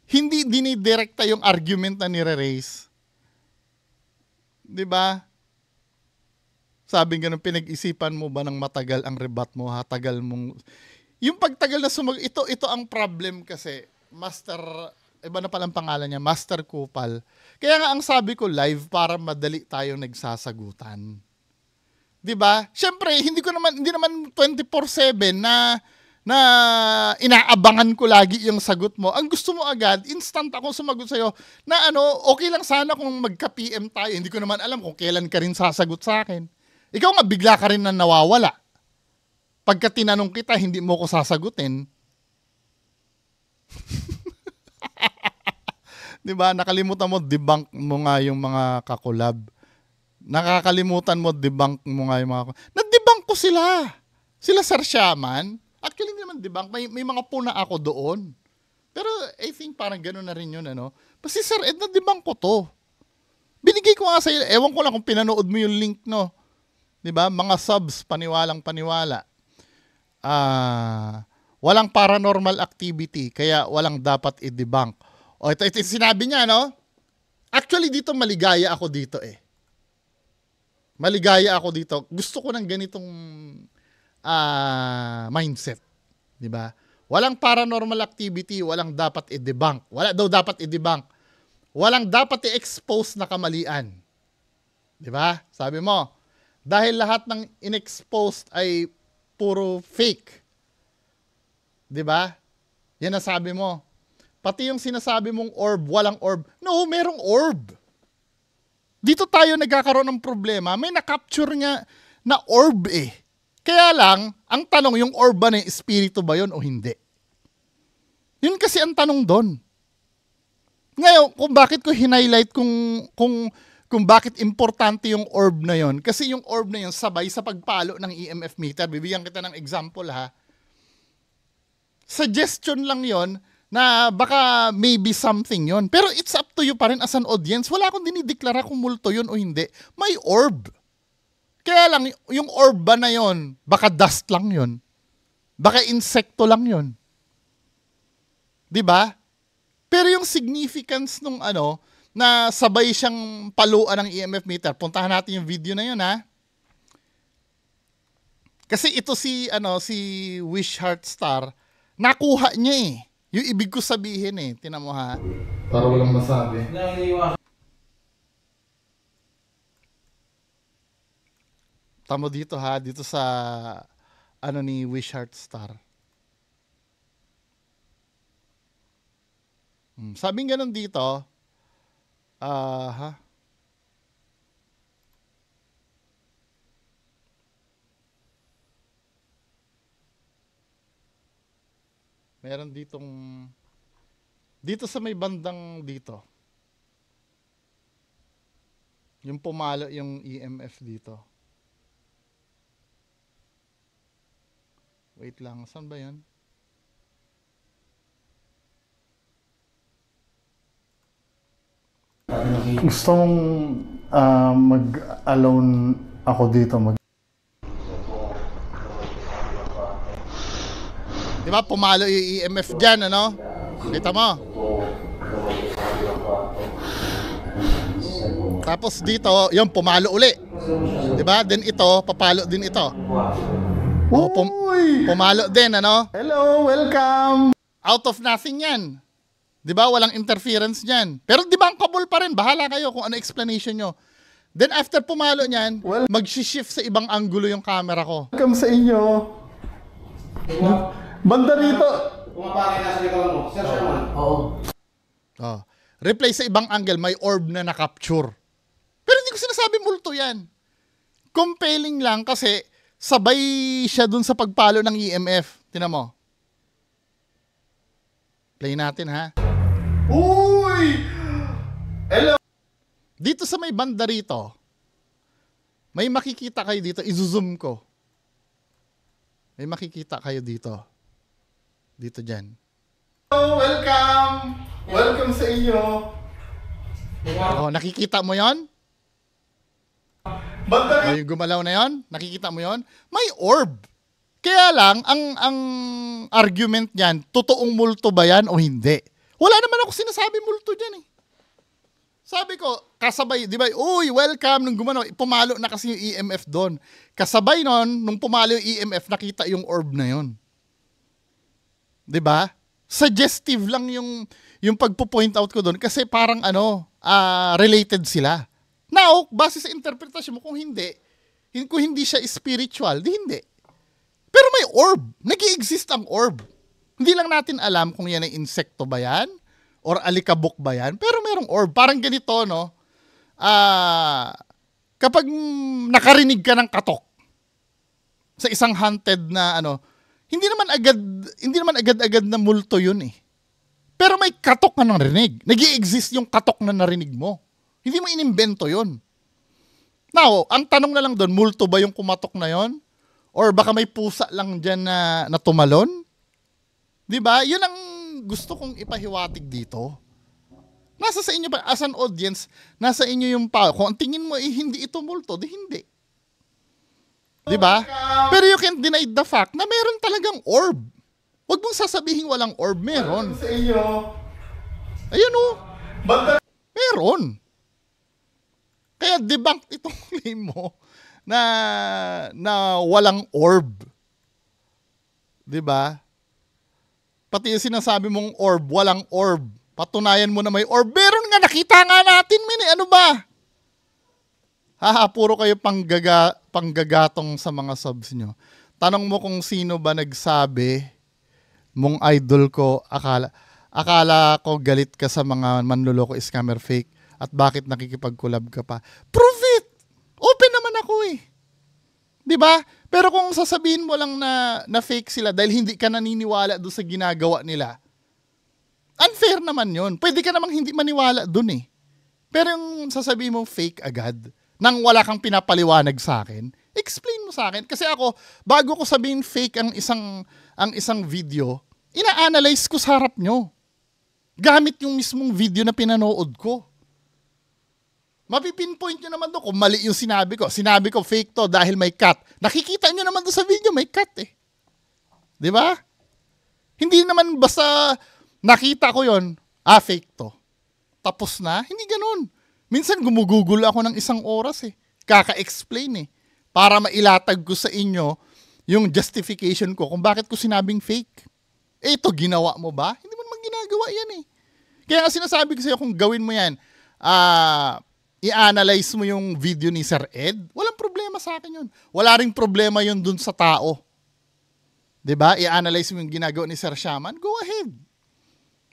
Hindi dinidirekta yung argument na nire-raise. Di ba? Sabi nga nung pinag-isipan mo ba ng matagal ang rebat mo, tagal mong... Yung pagtagal na ito ang problem kasi, iba na palang pangalan niya, Master Kupal. Kaya nga ang sabi ko live para madali tayong nagsasagutan. 'Di ba? Syempre, hindi naman 24/7 na inaabangan ko lagi yung sagot mo. Ang gusto mo agad, instant ako sumagot sa'yo na okay lang sana kung magka-PM tayo. Hindi ko naman alam kung kailan ka rin sasagot sa akin. Ikaw nga bigla ka rin na nawawala. Pagka tinanong kita, hindi mo ko sasagutin. Diba? Nakalimutan mo, debunk mo nga yung mga kakolab. Nakakalimutan mo, debunk mo nga yung mga... Na-debunk ko sila. Sila Sir Shaman. Actually, hindi naman debunk. May mga puna ako doon. Pero I think parang gano'n na rin yun, Kasi Sir Ed, na-debunk ko to. Binigay ko nga sa'yo. Ewan ko lang kung pinanood mo yung link, Diba? Mga subs, paniwalang-paniwala. Walang paranormal activity, kaya walang dapat i-debunk. O, ito sinabi niya, Actually, dito maligaya ako dito eh. Maligaya ako dito. Gusto ko ng ganitong mindset. Diba? Walang paranormal activity, walang dapat i-debunk. Wala daw dapat i-debunk. Walang dapat i-expose na kamalian. Diba? Sabi mo, dahil lahat ng in-exposed ay puro fake. Diba? Yan ang sabi mo. Pati yung sinasabi mong orb, walang orb. No, merong orb. Dito tayo nagkakaroon ng problema. May na-capture nga na orb eh. Kaya lang, ang tanong, yung orb ba na espiritu ba yun o hindi? Yun kasi ang tanong doon. Ngayon, kung bakit ko hinighlight kung kung bakit importante yung orb na yon. Kasi yung orb na yon sabay sa pagpalo ng EMF meter. Bibigyan kita ng example ha. Suggestion lang yon na baka maybe something yon. Pero it's up to you pa rin as an audience. Wala akong dinideklara kung multo yun o hindi. May orb. Kaya lang, yung orb ba na yon, baka dust lang yon. Baka insekto lang yon. Diba? Pero yung significance nung na sabay siyang paluan ng EMF meter. Puntahan natin yung video na yun, ha? Kasi ito si Wish Heart Star, nakuha niya eh. Yung ibig ko sabihin eh. Tingnan mo ha. Para walang masabi. Tamo dito ha, dito sa ni Wish Heart Star. Sabing ganun dito, meron dito sa may bandang dito. Yung pumalo yung EMF dito. Wait lang, saan ba yan? Gusto mong mag-alone ako dito. Diba, pumalo yung EMF dyan, ano? Kita mo? Tapos dito, yung pumalo uli. Diba? Then ito, papalo din ito. Pumalo din, ano? Hello, welcome! Out of nothing yan. Diba? Walang interference dyan. Pero di ba ang kabul pa rin? Bahala kayo kung ano explanation nyo. Then after pumalo nyan, mag-shift sa ibang angulo yung camera ko. Welcome sa inyo. Banda rito. Pumapakay na sa likawan mo. Sir Sherman. Oo. Replay sa ibang angle, may orb na na-capture. Pero hindi ko sinasabi multo yan. Compelling lang kasi sabay siya dun sa pagpalo ng EMF. Tingnan mo. Play natin ha. Uy! Hello! Dito sa may banda rito, may makikita kayo dito. I-zoom ko. May makikita kayo dito. Dito dyan. Hello, welcome! Welcome sa inyo. Nakikita mo yon? Banda Yung gumalaw na yon? Nakikita mo yon? May orb. Kaya lang, ang argument niyan, totoong multo ba yan o hindi? Wala naman ako sinasabi multo dyan eh. Sabi ko, kasabay, di ba, uy, welcome, nung gumano, pumalo na kasi yung EMF doon. Kasabay nun, nung pumalo yung EMF, nakita yung orb na yon. Di ba? Suggestive lang yung pagpo-point out ko doon kasi parang related sila. Now, base sa interpretasyon mo, kung hindi siya spiritual, di hindi. Pero may orb. Nag-i-exist ang orb. Hindi lang natin alam kung yan ay insekto ba yan or alikabok ba yan. Pero merong orb. Parang ganito, no? Kapag nakarinig ka ng katok sa isang haunted na hindi naman agad-agad na multo yun eh. Pero may katok na narinig. Nag-i-exist yung katok na narinig mo. Hindi mo inimbento yun. Now, ang tanong na lang doon, multo ba yung kumatok na yon? Or baka may pusa lang dyan na tumalon? Diba? Yun ang gusto kong ipahiwatig dito. Nasa sa inyo ba, as an audience, nasa inyo yung power. Kung ang tingin mo hindi ito multo, di hindi. Diba? Pero you can't deny the fact na meron talagang orb. Huwag mong sasabihin walang orb. Meron. sa inyo. Ayun o. Banda Meron. Kaya debunk itong claim mo na walang orb. 'Di ba? Pati yung sinasabi mong orb, walang orb. Patunayan mo na may orb. Meron nga, nakita nga natin, ano ba? Puro kayo panggagatong sa mga subs nyo. Tanong mo kung sino ba nagsabi mong idol ko, akala ko galit ka sa mga manloloko, scammer, fake, at bakit nakikipag-collab ka pa. Prove it! Open naman ako eh. 'Di ba? Pero kung sasabihin mo lang na fake sila dahil hindi ka naniniwala doon sa ginagawa nila, unfair naman 'yon. Pwede ka namang hindi maniwala doon eh. Pero yung sasabihin mo fake agad, nang wala kang pinapaliwanag sa akin, explain mo sa akin. Kasi ako, bago ko sabihin fake ang isang video, ina-analyze ko sa harap nyo. Gamit yung mismong video na pinanood ko. Mapipinpoint nyo naman doon kung mali yung sinabi ko. Sinabi ko fake to dahil may cut. Nakikita nyo naman doon sa video, may cut eh. Di ba? Hindi naman basta nakita ko yon, fake to. Tapos na? Hindi ganun. Minsan gumugugol ako ng 1 oras eh. Kaka-explain eh. Para mailatag ko sa inyo yung justification ko kung bakit ko sinabing fake. Eh ito, ginawa mo ba? Hindi mo naman ginagawa yan eh. Kaya nga sinasabi ko sa'yo kung gawin mo yan, i-analyze mo yung video ni Sir Ed, walang problema sa akin yun. Wala ring problema yun dun sa tao. 'Di ba? I-analyze mo yung ginagawa ni Sir Shaman, go ahead.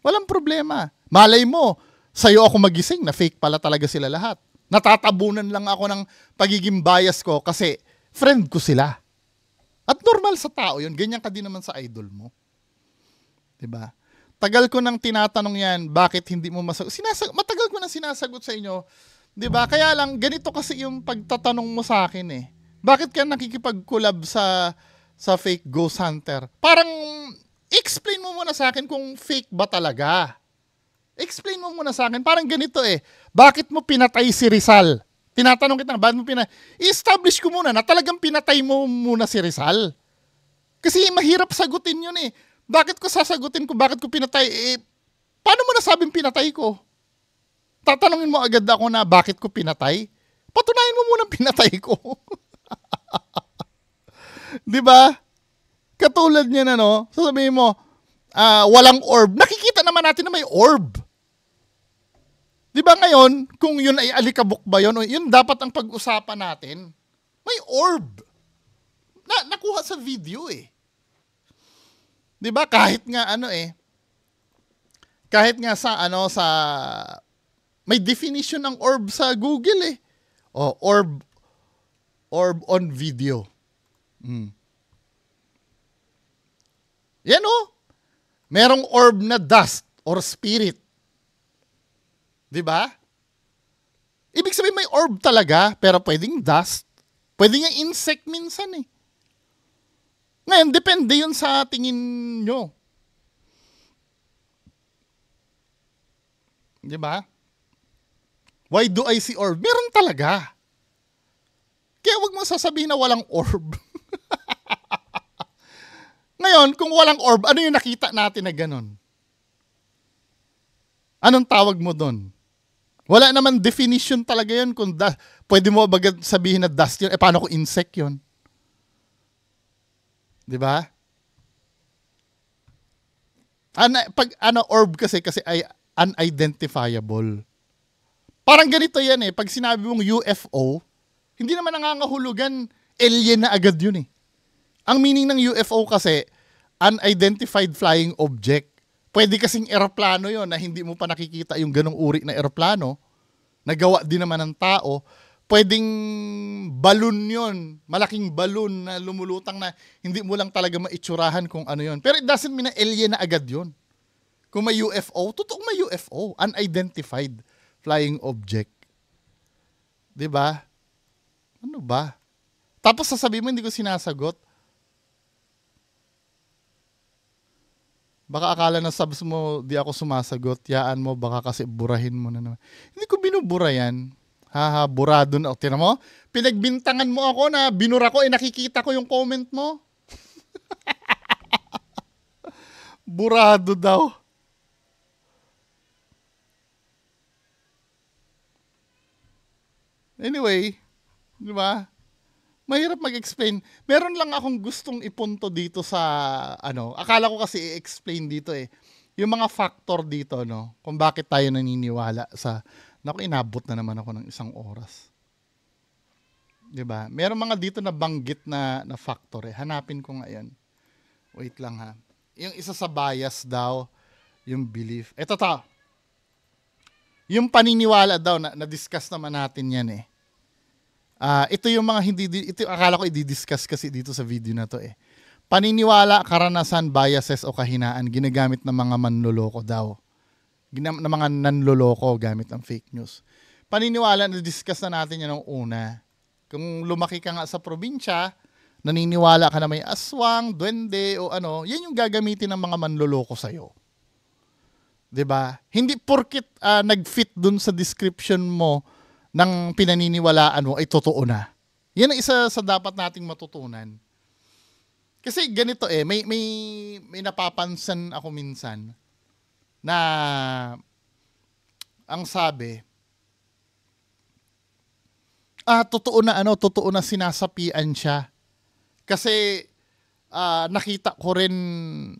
Walang problema. Malay mo, sa'yo ako magising na fake pala talaga sila lahat. Natatabunan lang ako ng pagiging bias ko kasi friend ko sila. At normal sa tao yun. Ganyan ka din naman sa idol mo. 'Di ba? Tagal ko nang tinatanong yan, bakit hindi mo masagot? Matagal ko nang sinasagot sa inyo. 'Di ba? Kaya lang, ganito kasi yung pagtatanong mo sa akin eh. Bakit ka nakikipag-collab sa fake Ghost Hunter? Parang, explain mo muna sa akin kung fake ba talaga. Explain mo muna sa akin. Parang ganito eh. Bakit mo pinatay si Rizal? Tinatanong kita, bakit mo pinatay? I-establish ko muna na talagang pinatay mo muna si Rizal. Kasi mahirap sagutin yun eh. Bakit ko sasagutin ko bakit ko pinatay? Eh, paano mo nasabing pinatay ko? Tatanungin mo agad ako na bakit ko pinatay? Patunayan mo muna pinatay ko. Di ba? Katulad niya na, no? Sasabihin mo, walang orb. Nakikita naman natin na may orb. Di ba ngayon, kung yun ay alikabok ba yun, yun dapat ang pag-usapan natin. May orb. Nakuha sa video eh. Di ba? Kahit nga sa may definition ng orb sa Google eh. Orb on video. Yan merong orb na dust or spirit. Di ba? Ibig sabihin may orb talaga, pero pwedeng dust. Pwedeng yung insect minsan eh. Ngayon, depende yun sa tingin nyo. Di ba? Why do I see orb? Meron talaga. Kaya wag mo sasabihin na walang orb. Ngayon, kung walang orb, ano yung nakita natin na ganun? Anong tawag mo doon? Wala naman definition talaga yun kung pwede mo ba sabihin na dust yun? Paano kung insect yun? Di ba? Orb kasi ay unidentifiable. Parang ganito yan eh. Pag sinabi mong UFO, hindi naman nangangahulugan alien na agad yun eh. Ang meaning ng UFO kasi, unidentified flying object. Pwede kasing eroplano yon na hindi mo pa nakikita yung ganong uri na eroplano. Nagawa din naman ng tao. Pwedeng balloon yon, malaking balloon na lumulutang na hindi mo lang talaga maitsurahan kung ano yon. Pero it doesn't mean na alien na agad yon. Kung may UFO, totoong may UFO, unidentified flying object. 'Di ba? Ano ba? Tapos sasabihin mo hindi ko sinasagot. Baka akala na subs mo di ako sumasagot. Yaan mo, baka kasi burahin mo na naman. Hindi ko binubura yan. Haha, burado na. O, tinan mo, pinagbintangan mo ako na binura ko, nakikita ko yung comment mo. Burado daw. Anyway, di ba? Mahirap mag-explain. Meron lang akong gustong ipunto dito sa, akala ko kasi i-explain dito eh. Yung mga factor dito, no? Kung bakit tayo naniniwala sa, inabot na naman ako ng 1 oras. Diba? Meron mga dito na banggit na factor eh. Hanapin ko ngayon. Wait lang ha. Yung isa sa bias daw, yung belief. Ito to. Yung paniniwala daw, na-discuss naman natin yan eh. Ito yung mga ito akala ko i-discuss kasi dito sa video na to eh. Paniniwala, karanasan, biases o kahinaan ginagamit ng mga manloloko daw. Ng mga nanloloko gamit ang fake news. paniniwala na discuss na natin yan nung una. Kung lumaki ka nga sa probinsya, naniniwala ka na may aswang, duwende o ano, yan yung gagamitin ng mga manloloko sa'yo. 'Di ba? Hindi porkit nag-fit dun sa description mo ng pinaniniwalaan mo ay totoo na. Yan ang isa sa dapat nating matutunan. Kasi ganito may napapansin ako minsan na ang sabi, totoo na sinasapian siya. Kasi nakita ko rin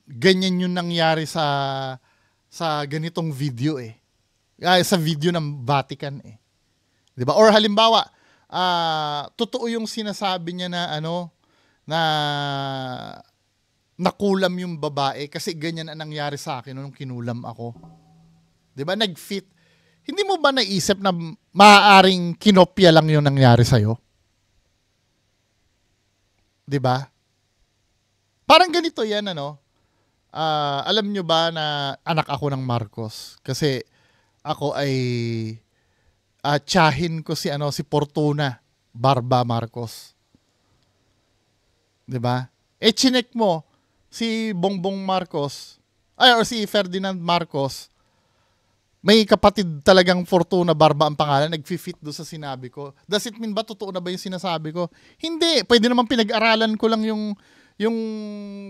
ganyan yung nangyari sa ganitong video sa video ng Vatican 'Di ba? Or halimbawa, totoo yung sinasabi niya na na nakulam yung babae kasi ganyan ang nangyari sa akin nung kinulam ako. 'Di ba? Nag-fit. Hindi mo ba naisip na maaaring kinopya lang yung nangyari sa'yo? 'Di ba? Parang ganito yan, alam nyo ba na anak ako ng Marcos? Kasi ako ay tiyahin ko si Fortuna Barba Marcos. 'Di ba? Chinek mo si Bongbong Marcos or si Ferdinand Marcos. May kapatid talagang Fortuna Barba ang pangalan, nag-fit do sa sinabi ko. Does it mean ba totoo na ba yung sinasabi ko? Hindi, pwede naman pinag-aralan ko lang yung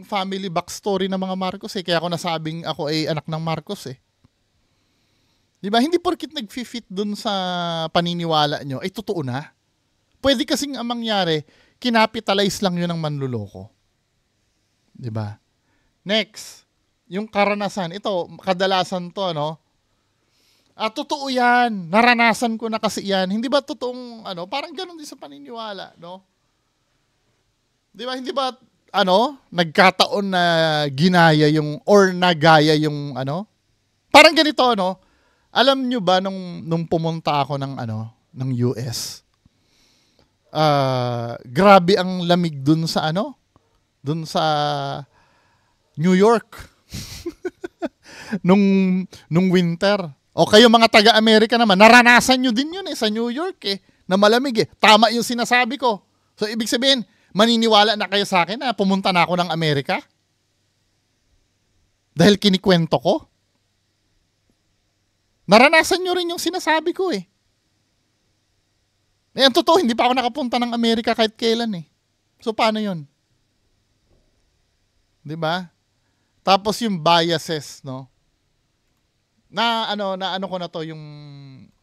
family backstory ng mga Marcos kaya ako nasabing ako ay anak ng Marcos 'Di ba? Hindi porkit nag-fit dun sa paniniwala nyo ay totoo na. Pwede kasing ang mangyari, kinapitalize lang yun ng manluloko. 'Di ba? Next, yung karanasan. Ito, kadalasan to, totoo yan. Naranasan ko na kasi yan. Hindi ba totoong, parang ganun din sa paniniwala, no? 'Di ba? Hindi ba, nagkataon na ginaya yung, or nagaya yung, parang ganito, alam nyo ba nung pumunta ako ng US, grabe ang lamig dun sa New York. nung winter. O kayo mga taga-Amerika naman, naranasan nyo din yun sa New York na malamig Tama yung sinasabi ko. So ibig sabihin, maniniwala na kayo sa akin na pumunta na ako ng Amerika? Dahil kinikwento ko? Naranasan nyo rin yung sinasabi ko ang totoo, hindi pa ako nakapunta ng Amerika kahit kailan So paano yun? 'Di ba? Tapos yung biases, Na ano ko na to yung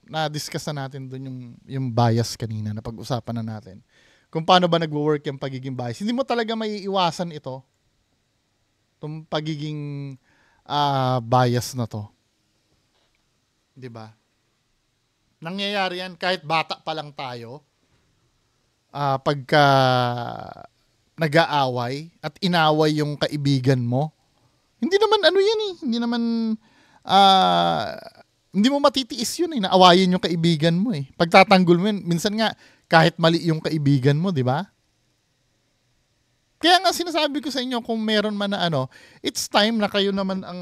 na-discuss na natin doon yung bias kanina na pag-usapan na natin. Kung paano ba nagwo-work yung pagiging bias. Hindi mo talaga maiiwasan ito. Itong pagiging bias na to. 'Di ba? Nangyayari yan kahit bata pa lang tayo. Pagka nag-aaway at inaway yung kaibigan mo. Hindi naman hindi naman hindi mo matitiis yun naawayin yung kaibigan mo Pagtatanggol mo yun, minsan nga kahit mali yung kaibigan mo, 'di ba? Kaya nga sinasabi ko sa inyo kung meron man na it's time na kayo naman ang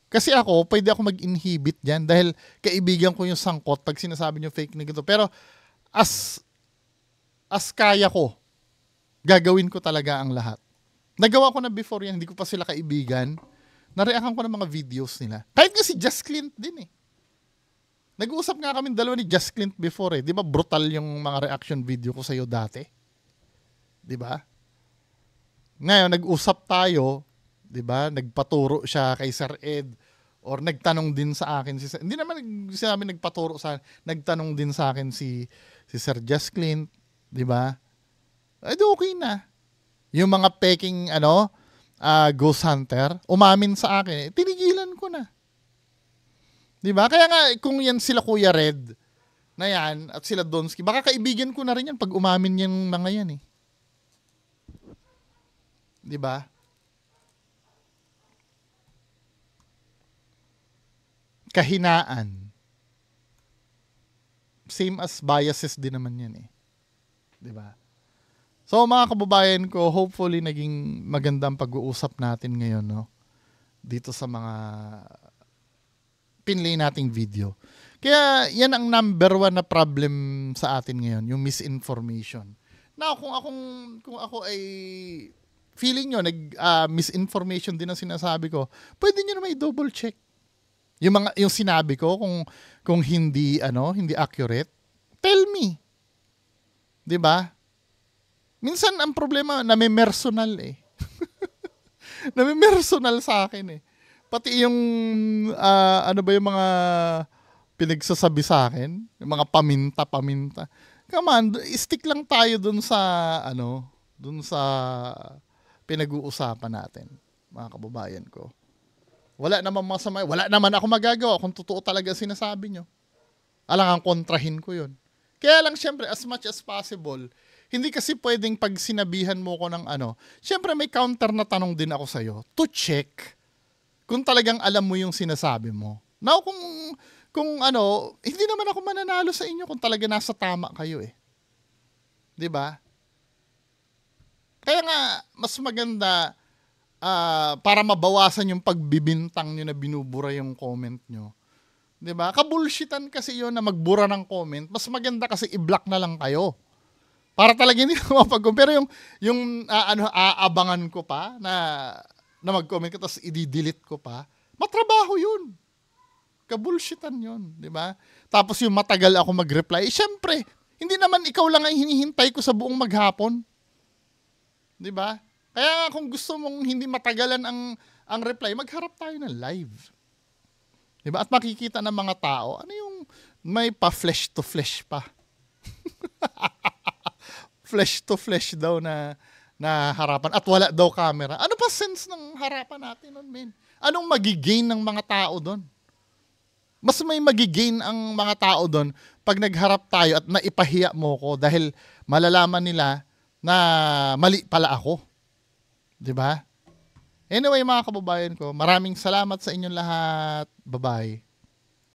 Kasi ako, pwede ako mag-inhibit dyan dahil kaibigan ko yung sangkot pag sinasabi nyo fake news. Pero as kaya ko, gagawin ko talaga ang lahat. Nagawa ko na before yan, hindi ko pa sila kaibigan. Nareakan ko ng mga videos nila. Kahit nga si Just Clint din Nag-uusap nga kami dalawa ni Just Clint before Di ba brutal yung mga reaction video ko sa'yo dati? Di ba? Ngayon, nag-usap tayo, 'di ba? Nagpaturo siya kay Sir Ed or nagtanong din sa akin hindi naman sinabi nagpaturo sa nagtanong din sa akin si Sir Just Clint, 'di ba? Ay okay na. Yung mga peking ghost hunter, umamin sa akin, tinigilan ko na. 'Di ba? Kaya nga kung yan sila Kuya Red na yan at sila Donsky, baka kaibigan ko na rin yan pag umamin yung mga yan 'Di ba? Kahinaan. Same as biases din naman yan 'Di ba? So mga kababayan ko, hopefully naging magandang pag-uusap natin ngayon, Dito sa mga pinlay nating video. Kaya yan ang number one na problem sa atin ngayon, yung misinformation. Now, kung ako ay feeling nyo, misinformation din ang sinasabi ko, pwede nyo naman i-double check. Yung sinabi ko, kung hindi accurate, tell me. 'Di ba? Minsan ang problema, nami-personal eh. Nami-personal sa akin eh. Pati yung, yung mga pinagsasabi sa akin, yung mga paminta. Come on, stick lang tayo dun sa pinag-uusapan natin, mga kababayan ko. Wala naman masama, wala naman ako magagawa kung totoo talaga sinasabi nyo. Alangang kontrahin ko yun. Kaya lang syempre, as much as possible, hindi kasi pwedeng pag sinabihan mo ko ng syempre may counter na tanong din ako sa'yo to check kung talagang alam mo yung sinasabi mo. Now, kung hindi naman ako mananalo sa inyo kung talaga nasa tama kayo eh. 'Di ba? Kaya nga, mas maganda para mabawasan yung pagbibintang nyo na binubura yung comment nyo. 'Di ba? Kabulshitan kasi yun na magbura ng comment. Mas maganda kasi i-block na lang kayo. Para talaga hindi na mapag-compare. Pero yung aabangan ko pa na mag-comment ko tapos i-delete ko pa, matrabaho yun. Kabulshitan yun, di ba? Tapos yung matagal ako mag-reply, syempre, hindi naman ikaw lang ang hinihintay ko sa buong maghapon. Di ba? Kaya kung gusto mong hindi matagalan ang reply, magharap tayo ng live. Di ba? At makikita ng mga tao, may pa-flesh to flesh pa. Flesh to flesh daw na harapan at wala daw camera. Ano pa sense ng harapan natin nun, men? Anong magigain ng mga tao doon? Mas may magigain ang mga tao doon pag nagharap tayo at naipahiya mo ko dahil malalaman nila na mali pala ako. 'Di ba? Anyway, mga kababayan ko, maraming salamat sa inyong lahat. Bye-bye.